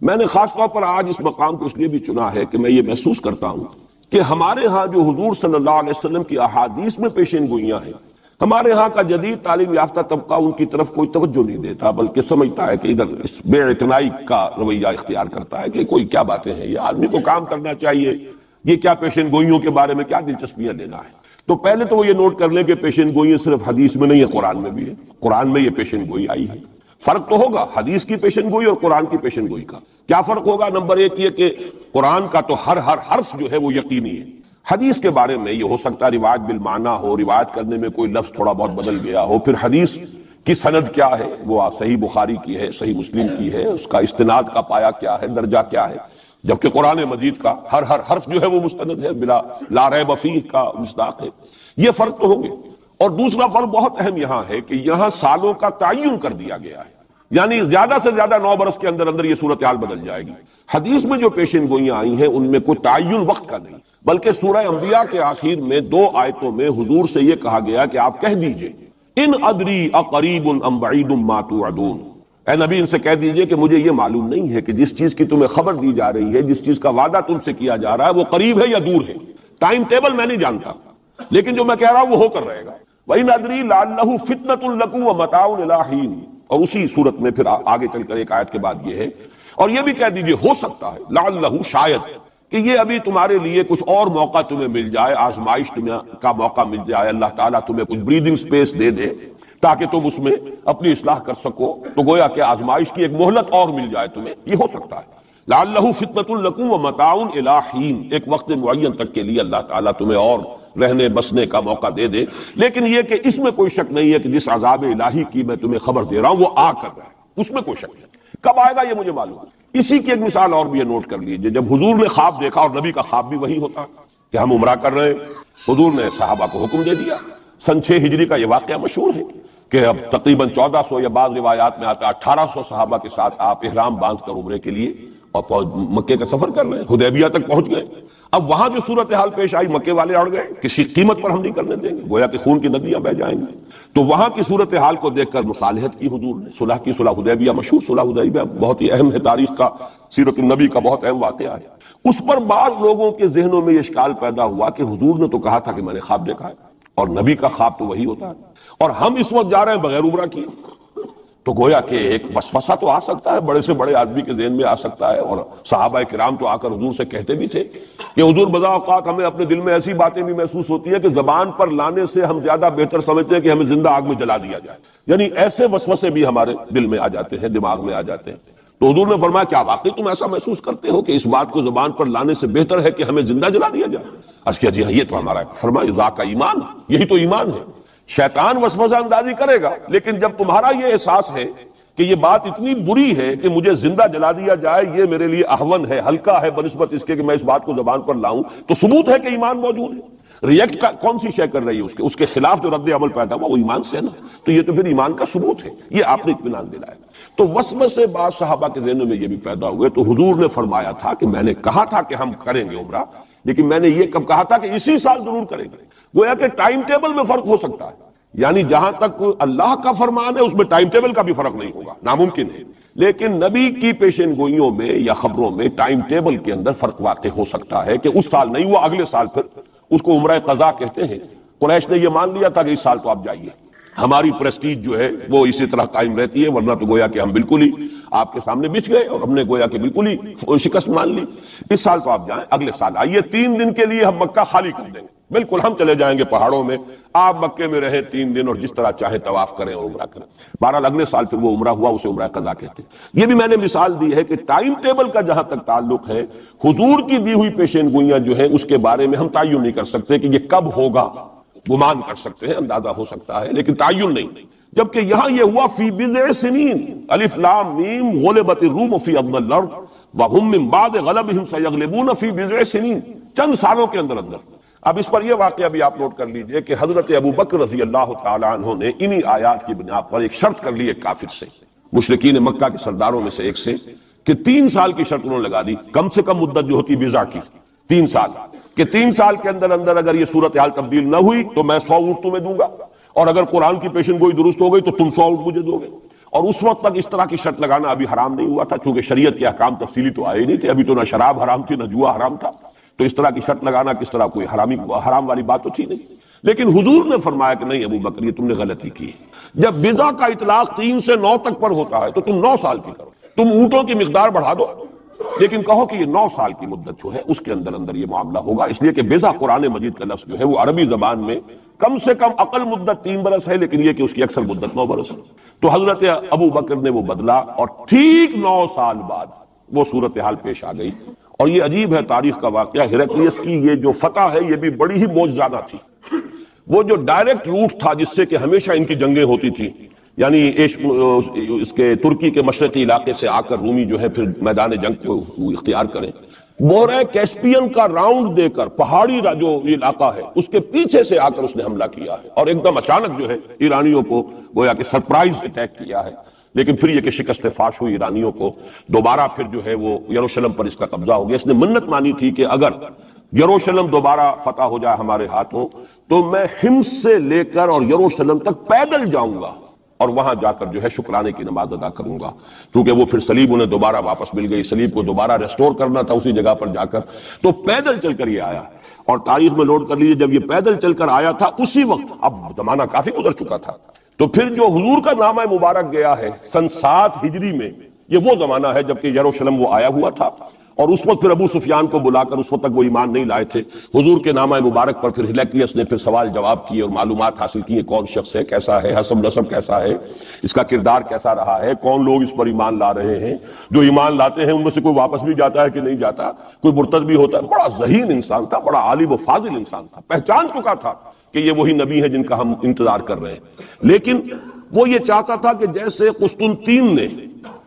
میں نے خاص طور پر آج اس مقام کو اس لیے بھی چنا ہے کہ میں یہ محسوس کرتا ہوں کہ ہمارے ہاں جو حضور صلی اللہ علیہ وسلم کی احادیث میں پیشین گوئیاں ہیں، ہمارے ہاں کا جدید تعلیم یافتہ طبقہ ان کی طرف کوئی توجہ نہیں دیتا، بلکہ سمجھتا ہے کہ ادھر اس بے اعتنائی کا رویہ اختیار کرتا ہے کہ کوئی کیا باتیں ہیں، یہ آدمی کو کام کرنا چاہیے، یہ کیا پیشین گوئیوں کے بارے میں کیا دلچسپیاں لینا ہے۔ تو پہلے تو وہ یہ نوٹ کر لیں کہ پیشین گوئی صرف حدیث میں نہیں ہے، قرآن میں بھی ہے، قرآن میں یہ پیشین گوئی آئی ہے۔ فرق تو ہوگا حدیث کی پیشن گوئی اور قرآن کی پیشن گوئی کا۔ کیا فرق ہوگا؟ نمبر ایک یہ کہ قرآن کا تو ہر حرف جو ہے وہ یقینی ہے، حدیث کے بارے میں یہ ہو سکتا ہے روایت بالمعنی ہو، روایت کرنے میں کوئی لفظ تھوڑا بہت بدل گیا ہو، پھر حدیث کی سند کیا ہے، وہ صحیح بخاری کی ہے، صحیح مسلم کی ہے، اس کا استناد کا پایا کیا ہے، درجہ کیا ہے، جبکہ قرآن مجید کا ہر حرف جو ہے وہ مستند ہے، بلا لا ریب فیہ کا مصداق ہے۔ یہ فرق تو ہوں گے۔ اور دوسرا فرق بہت اہم یہاں ہے کہ یہاں سالوں کا تعین کر دیا گیا ہے، یعنی زیادہ سے زیادہ 9 برس کے اندر اندر یہ صورتحال بدل جائے گی۔ حدیث میں جو پیشین گوئیاں آئی ہیں ان میں کوئی تعین وقت کا نہیں، بلکہ سورہ انبیاء کے آخر میں 2 آیتوں میں حضور سے یہ کہا گیا کہ آپ کہہ دیجئے ان ادری اقریب ام بعید ما توعدون، اے نبی ان سے کہہ دیجئے کہ مجھے یہ معلوم نہیں ہے کہ جس چیز کی تمہیں خبر دی جا رہی ہے، جس چیز کا وعدہ تم سے کیا جا رہا ہے وہ قریب ہے یا دور ہے، ٹائم ٹیبل میں نہیں جانتا، لیکن جو میں کہہ رہا ہوں وہ ہو کر رہے گا۔ وَإِنْ أَدْرِي لَعَلَّهُ فِتْنَةٌ لَكُمْ وَمَتَاعٌ إِلَىٰ حِينٍ، اور اسی صورت میں پھر آگے چل کر ایک آیت کے بعد یہ ہے، اور یہ بھی کہہ دیجئے ہو سکتا ہے لعلہ شاید کہ یہ ابھی تمہارے لیے کچھ اور موقع تمہیں مل جائے، آزمائش تمہیں کا موقع مل جائے، اللہ تعالیٰ تمہیں کچھ بریدنگ سپیس دے دے تاکہ تم اس میں اپنی اصلاح کر سکو، تو گویا کہ آزمائش کی ایک مہلت اور مل جائے تمہیں، یہ ہو سکتا ہے۔ لعلہ فتنۃ لکم ومتاع الی حین، ایک وقت معین تک کے لیے اللہ تعالیٰ تمہیں اور رہنے بسنے کا موقع دے دے، لیکن یہ کہ اس میں کوئی شک نہیں ہے کہ جس عذاب الہی کی میں تمہیں خبر دے رہا ہوں وہ آ کر رہا ہے، اس میں کوئی شک نہیں۔ کب آئے گا یہ مجھے معلوم ہے۔ اسی کی ایک مثال اور بھی یہ نوٹ کر لیجئے، جب حضور نے خواب دیکھا، اور نبی کا خواب بھی وہی ہوتا کہ ہم عمرہ کر رہے ہیں، حضور نے صحابہ کو حکم دے دیا۔ سن 6 ہجری کا یہ واقعہ مشہور ہے کہ اب تقریباً 1400 یا بعض روایات میں آتا 1800 صحابہ کے ساتھ آپ احرام باندھ کر عمرے کے لیے اور مکے کا سفر کر رہے ہیں، حدیبیہ تک پہنچ گئے۔ اب وہاں جو صورتحال پیش آئی، مکے والے اڑ گئے، کسی قیمت پر ہم نہیں کرنے دیں گے، گویا کہ خون کی ندیاں بہ جائیں گی۔ تو وہاں کی صورتحال کو دیکھ کر مصالحت کی حضور نے، صلح کی، صلح حدیبیہ مشہور صلح حدیبیہ بہت ہی اہم ہے، تاریخ کا، سیرت النبی کا بہت اہم واقعہ ہے۔ اس پر بعض لوگوں کے ذہنوں میں یہ اشکال پیدا ہوا کہ حضور نے تو کہا تھا کہ میں نے خواب دیکھا ہے، اور نبی کا خواب تو وہی ہوتا ہے، اور ہم اس وقت جا رہے ہیں بغیر عمرہ کیے، تو گویا کہ ایک وسوسہ تو آ سکتا ہے، بڑے سے بڑے آدمی کے ذہن میں آ سکتا ہے۔ اور صحابہ کرام تو آ کر حضور سے کہتے بھی تھے کہ حضور بذا اوقات ہمیں اپنے دل میں ایسی باتیں بھی محسوس ہوتی ہے کہ زبان پر لانے سے ہم زیادہ بہتر سمجھتے ہیں کہ ہمیں زندہ آگ میں جلا دیا جائے، یعنی ایسے وسوسے بھی ہمارے دل میں آ جاتے ہیں، دماغ میں آ جاتے ہیں۔ تو حضور نے فرمایا کیا واقعی تم ایسا محسوس کرتے ہو کہ اس بات کو زبان پر لانے سے بہتر ہے کہ ہمیں زندہ جلا دیا جائے؟ عرض کیا جی ہاں، یہ تو ہمارا، فرمایا ذاک ایمان، یہی تو ایمان ہے۔ شیطان وسوسہ اندازی کرے گا، لیکن جب تمہارا یہ احساس ہے کہ یہ بات اتنی بری ہے کہ مجھے زندہ جلا دیا جائے، یہ میرے لیے اہون ہے، ہلکا ہے بنسبت اس کے کہ میں اس بات کو زبان پر لاؤں، تو ثبوت ہے کہ ایمان موجود ہے۔ ریئیکٹ کا کون سی شے کر رہی ہے اس کے خلاف جو رد عمل پیدا ہوا وہ ایمان سے ہے نا، تو یہ تو پھر ایمان کا ثبوت ہے، یہ آپ نے اطمینان دلایا۔ تو وسوسے بعض صحابہ کے ذہنوں میں یہ بھی پیدا ہوئے، تو حضور نے فرمایا تھا کہ میں نے کہا تھا کہ ہم کریں گے عمرہ، لیکن میں نے یہ کب کہا تھا کہ اسی سال ضرور کریں گے۔ گویا کہ ٹائم ٹیبل میں فرق ہو سکتا ہے، یعنی جہاں تک اللہ کا فرمان ہے اس میں ٹائم ٹیبل کا بھی فرق نہیں ہوگا، ناممکن ہے، لیکن نبی کی پیشین گوئیوں میں یا خبروں میں ٹائم ٹیبل کے اندر فرق واقع ہو سکتا ہے کہ اس سال نہیں ہوا، اگلے سال پھر اس کو عمرہ قضا کہتے ہیں۔ قریش نے یہ مان لیا تھا کہ اس سال تو آپ جائیے، ہماری پریسٹیج جو ہے وہ اسی طرح قائم رہتی ہے، ورنہ تو گویا کہ ہم بالکل ہی آپ کے سامنے بچ گئے اور ہم نے گویا کہ بالکل ہی شکست مان لی۔ اس سال تو آپ جائیں، اگلے سال آئیے، 3 دن کے لیے ہم مکہ خالی کر دیں گے، بالکل ہم چلے جائیں گے پہاڑوں میں، آپ مکے میں رہیں 3 دن اور جس طرح چاہے طواف کریں اور عمرہ کریں۔ بہرحال اگلے سال پھر وہ عمرہ ہوا، اسے عمرہ قضا کہتے ہیں۔ یہ بھی میں نے مثال دی ہے کہ ٹائم ٹیبل کا جہاں تک تعلق ہے، حضور کی دی ہوئی پیشین گوئیاں جو ہیں اس کے بارے میں ہم تعین نہیں کر سکتے کہ یہ کب ہوگا، گمان کر سکتے ہیں، اندازہ ہو سکتا ہے، لیکن تعین نہیں۔ جبکہ یہاں یہ ہوا فی بضع سنین، الف لام میم غلبت الروم فی ادنی الارض وهم من بعد غلبهم سیغلبون فی بضع سنین، چند سالوں کے اندر اندر۔ اب اس پر یہ واقعہ بھی آپ نوٹ کر لیجئے کہ حضرت ابو بکر رضی اللہ تعالی عنہ نے انہی آیات کی بنا پر ایک شرط کر لی ایک کافر سے، مشرکین مکہ کے سرداروں میں سے ایک سے، کہ 3 سال کی شرط انہوں نے لگا دی، کم سے کم مدت جو ہوتی بضع کی 3 سال، کہ 3 سال کے اندر اندر اگر یہ صورتحال تبدیل نہ ہوئی تو میں 100 اونٹ تمہیں دوں گا، اور اگر قرآن کی پیشن گوئی درست ہو گئی تو تم 100 اونٹ مجھے دو گے، اور اس وقت تک اس طرح کی شرط لگانا ابھی حرام نہیں ہوا تھا، چونکہ شریعت کے احکام تفصیلی تو آئے نہیں تھے، ابھی تو نہ شراب حرام تھی نہ جوا حرام تھا، تو اس طرح کی شرط لگانا کس طرح کوئی حرام والی بات تو تھی نہیں۔ لیکن حضور نے فرمایا کہ نہیں ابو بکر، یہ تم نے غلطی کی ہے۔ جب بضع کا اطلاق 3 سے 9 تک پر ہوتا ہے تو تم 9 سال کی کرو، تم اونٹوں کی مقدار بڑھا دو لیکن کہو کہ یہ 9 سال کی مدت جو ہے اس کے اندر اندر یہ معاملہ ہوگا، اس لیے کہ بضع قرآن مجید کا لفظ جو ہے وہ عربی زبان میں کم سے کم اقل مدت 3 برس ہے، لیکن یہ کہ اس کی اکثر مدت 9 برس ہے۔ تو حضرت ابو بکر نے وہ بدلا اور ٹھیک 9 سال بعد وہ صورتحال پیش آ گئی۔ اور یہ عجیب ہے تاریخ کا واقعہ، ہرقلیس کی یہ جو فتح ہے یہ بھی بڑی ہی معجزانہ تھی۔ وہ جو ڈائریکٹ روٹ تھا جس سے کہ ہمیشہ ان کی جنگیں ہوتی تھی، یعنی اس کے ترکی کے مشرقی علاقے سے آ کر رومی جو ہے پھر میدان جنگ کو اختیار کریں، بحیرہ کیسپین کا راؤنڈ دے کر پہاڑی جو علاقہ ہے اس کے پیچھے سے آ کر اس نے حملہ کیا ہے اور ایک دم اچانک جو ہے ایرانیوں کو گویا کہ سرپرائز اٹیک کیا ہے۔ لیکن پھر یہ کہ شکست فاش ہوئی ایرانیوں کو، دوبارہ پھر جو ہے وہ یروشلم پر اس کا قبضہ ہو گیا۔ اس نے منت مانی تھی کہ اگر یروشلم دوبارہ فتح ہو جائے ہمارے ہاتھوں تو میں حمص سے لے کر اور یروشلم تک پیدل جاؤں گا اور وہاں جا کر جو ہے شکرانے کی نماز ادا کروں گا، کیونکہ وہ پھر صلیب انہیں دوبارہ واپس مل گئی، صلیب کو دوبارہ ریسٹور کرنا تھا اسی جگہ پر جا کر، تو پیدل چل کر یہ آیا۔ اور تاریخ میں نوٹ کر لیجیے جب یہ پیدل چل کر آیا تھا اسی وقت، اب زمانہ کافی گزر چکا تھا، تو پھر جو حضور کا نامہ مبارک گیا ہے سن 7 ہجری میں، یہ وہ زمانہ ہے جبکہ یروشلم وہ آیا ہوا تھا، اور اس وقت پھر ابو سفیان کو بلا کر، اس وقت تک وہ ایمان نہیں لائے تھے، حضور کے نامہ مبارک پر پھر ہرقلیس نے پھر سوال جواب کیے اور معلومات حاصل کی، کون شخص ہے، کیسا ہے، حسب نسب کیسا ہے، اس کا کردار کیسا رہا ہے، کون لوگ اس پر ایمان لا رہے ہیں، جو ایمان لاتے ہیں ان میں سے کوئی واپس بھی جاتا ہے کہ نہیں جاتا، کوئی مرتد بھی ہوتا ہے۔ بڑا ذہین انسان تھا، بڑا عالم و فاضل انسان تھا، پہچان چکا تھا کہ یہ وہی نبی ہے جن کا ہم انتظار کر رہے ہیں۔ لیکن وہ یہ چاہتا تھا کہ جیسے قسطنطین نے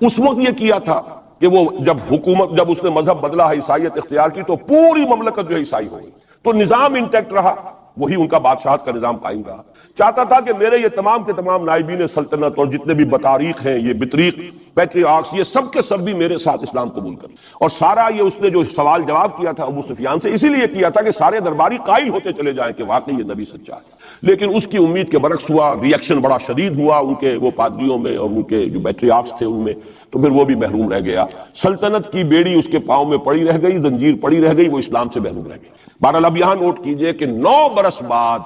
اس وقت یہ کیا تھا کہ وہ جب اس نے مذہب بدلا ہے، عیسائیت اختیار کی، تو پوری مملکت جو ہے عیسائی ہو گئی، تو نظام انٹیکٹ رہا، وہی ان کا بادشاہت کا نظام قائم رہا۔ چاہتا تھا کہ میرے یہ تمام کے تمام نائبین سلطنت اور جتنے بھی بطاریق ہیں، یہ بطریق، پیٹریارکس، یہ سب کے سب بھی میرے ساتھ اسلام قبول کریں۔ اور سارا یہ اس نے جو سوال جواب کیا تھا ابو سفیان سے، اسی لیے کیا تھا کہ سارے درباری قائل ہوتے چلے جائیں کہ واقعی یہ نبی سچا ہے۔ لیکن اس کی امید کے برعکس ہوا، ریئیکشن بڑا شدید ہوا ان کے وہ پادریوں میں اور ان کے جو پیٹریارکس تھے ان میں، تو پھر وہ بھی محروم رہ گیا۔ سلطنت کی بیڑی اس کے پاؤں میں پڑی رہ گئی، زنجیر پڑی رہ گئی، وہ اسلام سے محروم رہ گئی۔ بہرحال اب یہاں نوٹ کیجئے کہ 9 برس بعد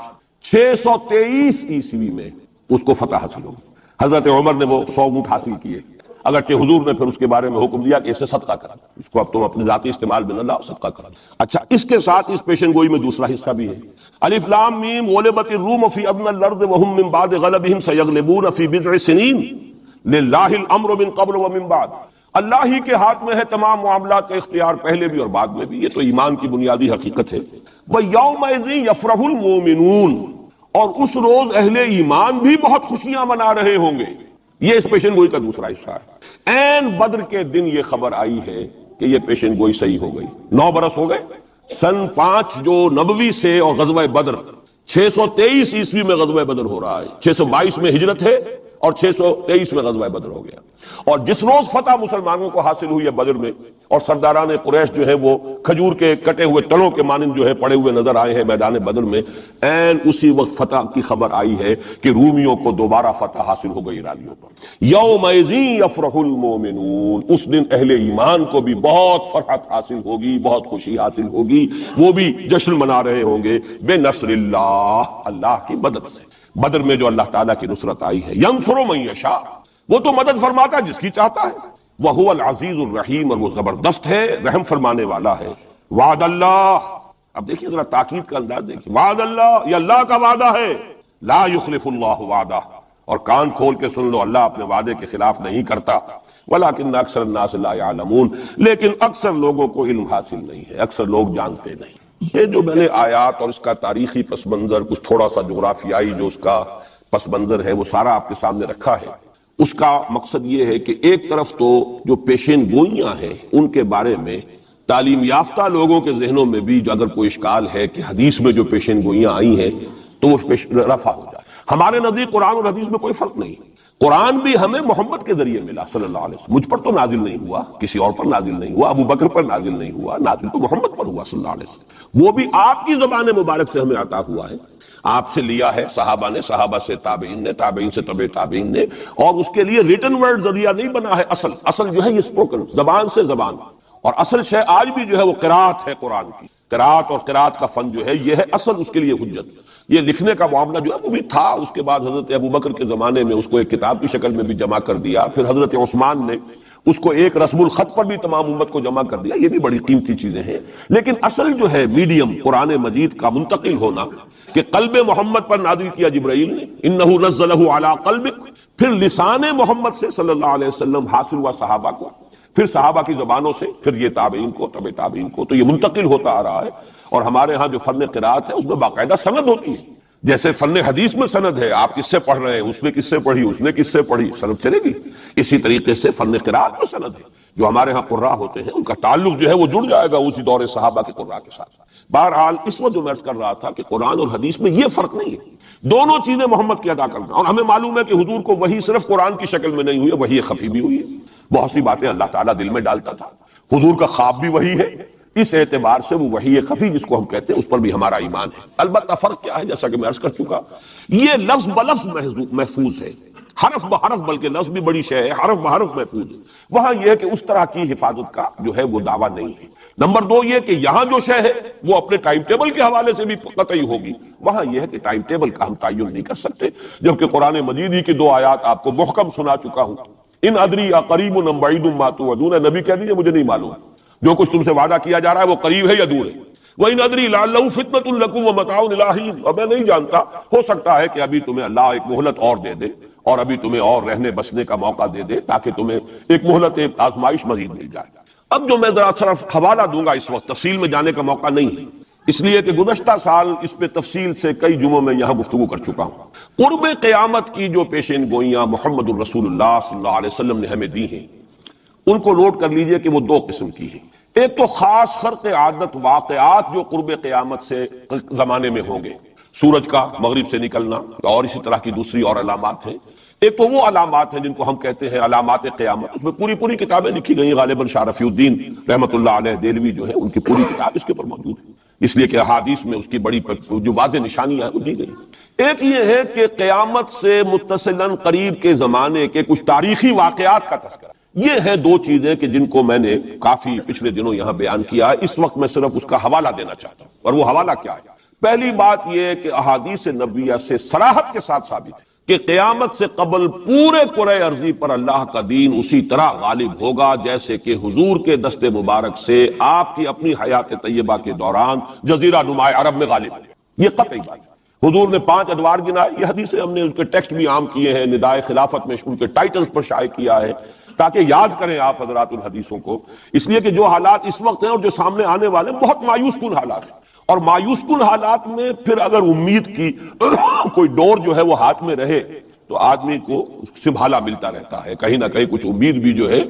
623 عیسوی میں اس کو فتح حاصل ہوگی۔ حضرت عمر نے وہ 100 اونٹ حاصل کیے، اگرچہ حضور نے پھر اس کے بارے میں حکم دیا کہ اسے صدقہ کرا، اس کو اب تم اپنے ذاتی استعمال میں نہ لاؤ، صدقہ کرا۔ اچھا، اس کے ساتھ اس پیشن گوئی میں دوسرا حصہ بھی ہے۔ الف لام میم غلبت الروم فی ادنی الارض وهم من بعد غلبهم سیغلبون فی بضع سنین للہ الامر من قبل ومن بعد۔ اللہ ہی کے ہاتھ میں ہے تمام معاملات کا اختیار، پہلے بھی اور بعد میں بھی، یہ تو ایمان کی بنیادی حقیقت ہے۔ وَيَوْمَئِذٍ يَفْرَحُ الْمُؤْمِنُونَ، اور اس روز اہل ایمان بھی بہت خوشیاں منا رہے ہوں گے۔ یہ اس پیشن گوئی کا دوسرا حصہ ہے۔ عین بدر کے دن یہ خبر آئی ہے کہ یہ پیشن گوئی صحیح ہو گئی۔ 9 برس ہو گئے، سن 5 جو نبوی سے اور غزوہ بدر 623 عیسوی میں غزوہ بدر ہو رہا ہے، 622 میں ہجرت ہے اور 623 میں غزوہ بدر ہو گیا۔ اور جس روز فتح مسلمانوں کو حاصل ہوئی ہے بدر میں، اور سرداران قریش جو ہے وہ کھجور کے کٹے ہوئے تنوں کے مانند جو ہے پڑے ہوئے نظر آئے ہیں میدان بدر میں، عین اسی وقت فتح کی خبر آئی ہے کہ رومیوں کو دوبارہ فتح حاصل ہو گئی ایرانیوں پر۔ یومئذ یفرح المؤمنون، اس دن اہل ایمان کو بھی بہت فرحت حاصل ہوگی، بہت خوشی حاصل ہوگی، وہ بھی جشن منا رہے ہوں گے بنصر اللہ، اللہ کی مدد سے۔ بدر میں جو اللہ تعالیٰ کی نصرت آئی ہے، ینصر من یشاء، وہ تو مدد فرماتا ہے جس کی چاہتا ہے، وَهُوَ الْعَزِيزُ الرَّحِيمُ، اور وہ زبردست ہے، رحم فرمانے والا ہے۔ وعد اللہ، اب دیکھیے ذرا تاکید کا انداز دیکھیے، وعد اللہ، یہ اللہ کا وعدہ ہے، لا یخلف اللہ وعدہ، اور کان کھول کے سن لو، اللہ اپنے وعدے کے خلاف نہیں کرتا۔ ولیکن اکثر الناس لا یعلمون، لیکن اکثر لوگوں کو علم حاصل نہیں ہے، اکثر لوگ جانتے نہیں۔ یہ جو میں نے آیات اور اس کا تاریخی پس منظر، کچھ تھوڑا سا جغرافیائی جو اس کا پس منظر ہے وہ سارا آپ کے سامنے رکھا ہے، اس کا مقصد یہ ہے کہ ایک طرف تو جو پیشین گوئیاں ہیں ان کے بارے میں تعلیم یافتہ لوگوں کے ذہنوں میں بھی اگر کوئی اشکال ہے کہ حدیث میں جو پیشین گوئیاں آئی ہیں تو وہ رفع ہو جائے۔ ہمارے نزدیک قرآن اور حدیث میں کوئی فرق نہیں، قرآن بھی ہمیں محمد کے ذریعے ملا صلی اللہ علیہ وسلم، مجھ پر تو نازل نہیں ہوا، کسی اور پر نازل نہیں ہوا، ابو بکر پر نازل نہیں ہوا، نازل تو محمد پر ہوا صلی اللہ علیہ وسلم، وہ بھی آپ کی زبان مبارک سے ہمیں عطا ہوا ہے۔ آپ سے لیا ہے صحابہ نے، صحابہ سے تابعین نے، تابعین سے تبع تابعین نے، اور اس کے لیے ریٹن ورڈ ذریعہ نہیں بنا ہے، اصل جو ہے یہ اسپوکن، زبان سے زبان، اور اصل شے آج بھی جو ہے وہ قرات ہے قرآن کی، قرات اور قرات کا فن جو ہے یہ ہے اصل اس کے لیے حجت۔ یہ لکھنے کا معاملہ جو ہے وہ بھی تھا، اس کے بعد حضرت ابوبکر کے زمانے میں اس کو ایک کتاب کی شکل میں بھی جمع کر دیا، پھر حضرت عثمان نے اس کو ایک رسم الخط پر بھی تمام امت کو جمع کر دیا، یہ بھی بڑی قیمتی چیزیں ہیں۔ لیکن اصل جو ہے میڈیم قرآن مجید کا منتقل ہونا کہ قلب محمد پر نازل کیا جبرائیل نے، انہ نزلہ علی قلبک، پھر لسان محمد سے صلی اللہ علیہ وسلم حاصل ہوا صحابہ کو، پھر صحابہ کی زبانوں سے، پھر یہ تابعین کو، تبع تابعین کو، تو یہ منتقل ہوتا آ رہا ہے۔ اور ہمارے ہاں جو فن قرات ہے اس میں باقاعدہ سند ہوتی ہے، جیسے فن حدیث میں سند ہے، آپ کس سے پڑھ رہے ہیں، اس نے کس سے پڑھی، اس نے کس سے پڑھی، سند چلے گی۔ اسی طریقے سے فن قرات میں سند ہے، جو ہمارے ہاں قراء ہوتے ہیں ان کا تعلق جو ہے وہ جڑ جائے گا اسی دور صحابہ کے قراء کے ساتھ۔ بہرحال اس وقت جو میں عرض کر رہا تھا کہ قرآن اور حدیث میں یہ فرق نہیں ہے، دونوں چیزیں محمد کی ادا کرنا، اور ہمیں معلوم ہے کہ حضور کو وحی صرف قرآن کی شکل میں نہیں ہوئی ہے، وحی خفی بھی ہوئی ہے، بہت سی باتیں اللہ تعالیٰ دل میں ڈالتا تھا، حضور کا خواب بھی وحی ہے، اس اعتبار سے وہ وحی خفی جس کو ہم کہتے ہیں اس پر بھی ہمارا ایمان ہے۔ البتہ فرق کیا ہے، جیسا کہ میں عرض کر چکا، یہ لفظ بلفظ محفوظ ہے، حرف بحرف، بلکہ لفظ بھی بڑی شے ہے، حرف بحرف محفوظ ہے۔ وہاں یہ ہے کہ اس طرح کی حفاظت کا جو ہے وہ دعویٰ نہیں ہے۔ نمبر دو یہ کہ یہاں جو شے ہے وہ اپنے ٹائم ٹیبل کے حوالے سے بھی قطعی ہوگی، وہاں یہ ہے کہ ٹائم ٹیبل کا ہم تعین نہیں کر سکتے، جبکہ قرآن مجید ہی کی دو آیات آپ کو محکم سنا چکا ہوں، ان ادری اقریب ام بعید ما توعدون، نبی کہہ دیجیے مجھے نہیں معلوم جو کچھ تم سے وعدہ کیا جا رہا ہے وہ قریب ہے یا دور ہے۔ وَإِنْ أَدْرِي لَعَلَّهُ فِتْنَةٌ لَكُمْ وَمَتَاعٌ إِلَىٰ حِينٍ، اور میں نہیں جانتا، ہو سکتا ہے کہ ابھی تمہیں اللہ ایک مہلت اور دے دے، اور ابھی تمہیں اور رہنے بسنے کا موقع دے دے، تاکہ تمہیں ایک مہلت، ایک آزمائش مزید مل جائے۔ اب جو میں ذرا صرف حوالہ دوں گا، اس وقت تفصیل میں جانے کا موقع نہیں ہے، اس لیے کہ گزشتہ سال اس پہ تفصیل سے کئی جمعوں میں یہاں گفتگو کر چکا ہوں۔ قرب قیامت کی جو پیشین گوئیاں محمد الرسول اللہ صلی اللہ علیہ وسلم نے ہمیں دی ہیں، ان کو نوٹ کر لیجئے کہ وہ دو قسم کی ہیں۔ ایک تو خاص خرق عادت واقعات جو قرب قیامت سے زمانے میں ہوں گے، سورج کا مغرب سے نکلنا اور اسی طرح کی دوسری اور علامات ہیں۔ ایک تو وہ علامات ہیں جن کو ہم کہتے ہیں علامات قیامت، اس میں پوری کتابیں لکھی گئی ہیں، غالباً شاہ رفیع الدین رحمۃ اللہ علیہ دہلوی جو ہے ان کی پوری کتاب اس کے اوپر موجود ہے، اس لیے کہ احادیث میں اس کی بڑی جو واضح نشانیاں ہیں وہ دی گئی۔ ایک یہ ہے کہ قیامت سے متصلاً قریب کے زمانے کے کچھ تاریخی واقعات کا تذکرہ۔ یہ ہیں دو چیزیں کہ جن کو میں نے کافی پچھلے دنوں یہاں بیان کیا ہے، اس وقت میں صرف اس کا حوالہ دینا چاہتا ہوں، اور وہ حوالہ کیا ہے؟ پہلی بات یہ ہے کہ احادیث نبویہ سے صراحت کے ساتھ ثابت ہے کہ قیامت سے قبل پورے کرۂ ارضی پر اللہ کا دین اسی طرح غالب ہوگا جیسے کہ حضور کے دست مبارک سے آپ کی اپنی حیات طیبہ کے دوران جزیرہ نما عرب میں غالب ہے۔ یہ قطعی بات ہے۔ حضور نے 5 ادوار گنائے، یہ حدیثیں ہم نے اس کے ٹیکسٹ بھی عام کیے ہیں، ندائے خلافت میں ان کے ٹائٹلز پر شائع کیا ہے تاکہ یاد کریں آپ حضرات الحدیثوں کو، اس لیے کہ جو حالات اس وقت ہیں اور جو سامنے آنے والے ہیں بہت مایوس کن حالات ہیں، اور مایوس کن حالات میں پھر اگر امید کی کوئی ڈور جو ہے وہ ہاتھ میں رہے تو آدمی کو سنبھالا ملتا رہتا ہے، کہیں نہ کہیں کچھ امید بھی جو ہے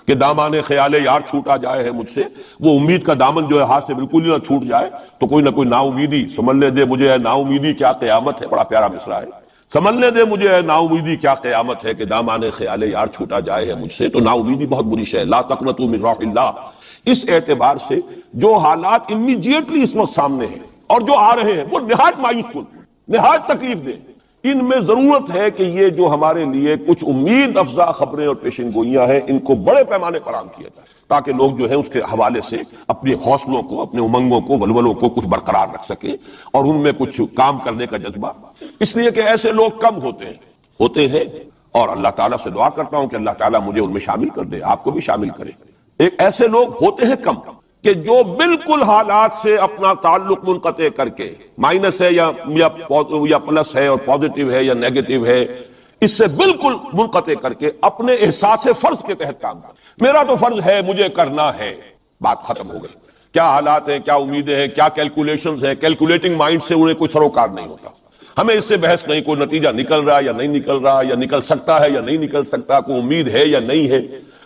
کہ دامان خیال یار چھوٹا جائے ہے مجھ سے، وہ امید کا دامن جو ہے ہاتھ سے بالکل ہی نہ چھوٹ جائے، تو کوئی نہ کوئی نا امیدی سمجھنے دے مجھے، ہے نا امیدی کیا قیامت ہے، بڑا پیارا مصرع ہے، سمجھنے دے مجھے ہے نا امیدی کیا قیامت ہے کہ دامان خیال یار چھوٹا جائے ہے مجھ سے، تو نا امیدی بہت بری شے ہے، لا تقنطوا من رحمۃ اللہ۔ اس اعتبار سے جو حالات امیڈیٹلی اس وقت سامنے ہیں اور جو آ رہے ہیں وہ نہایت مایوس کن، نہایت تکلیف دہ، ان میں ضرورت ہے کہ یہ جو ہمارے لیے کچھ امید افزا خبریں اور پیشن گوئیاں ہیں ان کو بڑے پیمانے پر عام کیا جائے، تاکہ لوگ جو ہے اس کے حوالے سے اپنے حوصلوں کو، اپنے امنگوں کو، ولولوں کو کچھ برقرار رکھ سکیں اور ان میں کچھ کام کرنے کا جذبہ، اس لیے کہ ایسے لوگ کم ہوتے ہیں اور اللہ تعالیٰ سے دعا کرتا ہوں کہ اللہ تعالیٰ مجھے ان میں شامل کر دے، آپ کو بھی شامل کرے۔ ایک ایسے لوگ ہوتے ہیں کم کہ جو بالکل حالات سے اپنا تعلق منقطع کر کے، مائنس ہے یا پلس ہے اور پازیٹیو ہے یا نیگیٹو ہے، اس سے بالکل منقطع کر کے اپنے احساس فرض کے تحت کام کرتا، میرا تو فرض ہے، مجھے کرنا ہے، بات ختم ہو گئی۔ کیا حالات ہیں، کیا امیدیں ہیں، کیا کیلکولیشنز ہیں، کیلکولیٹنگ مائنڈ سے انہیں کوئی سروکار نہیں ہوتا، ہمیں اس سے بحث نہیں، کوئی نتیجہ نکل رہا یا نہیں نکل رہا، یا نکل سکتا ہے یا نہیں نکل سکتا، کوئی امید ہے یا نہیں ہے۔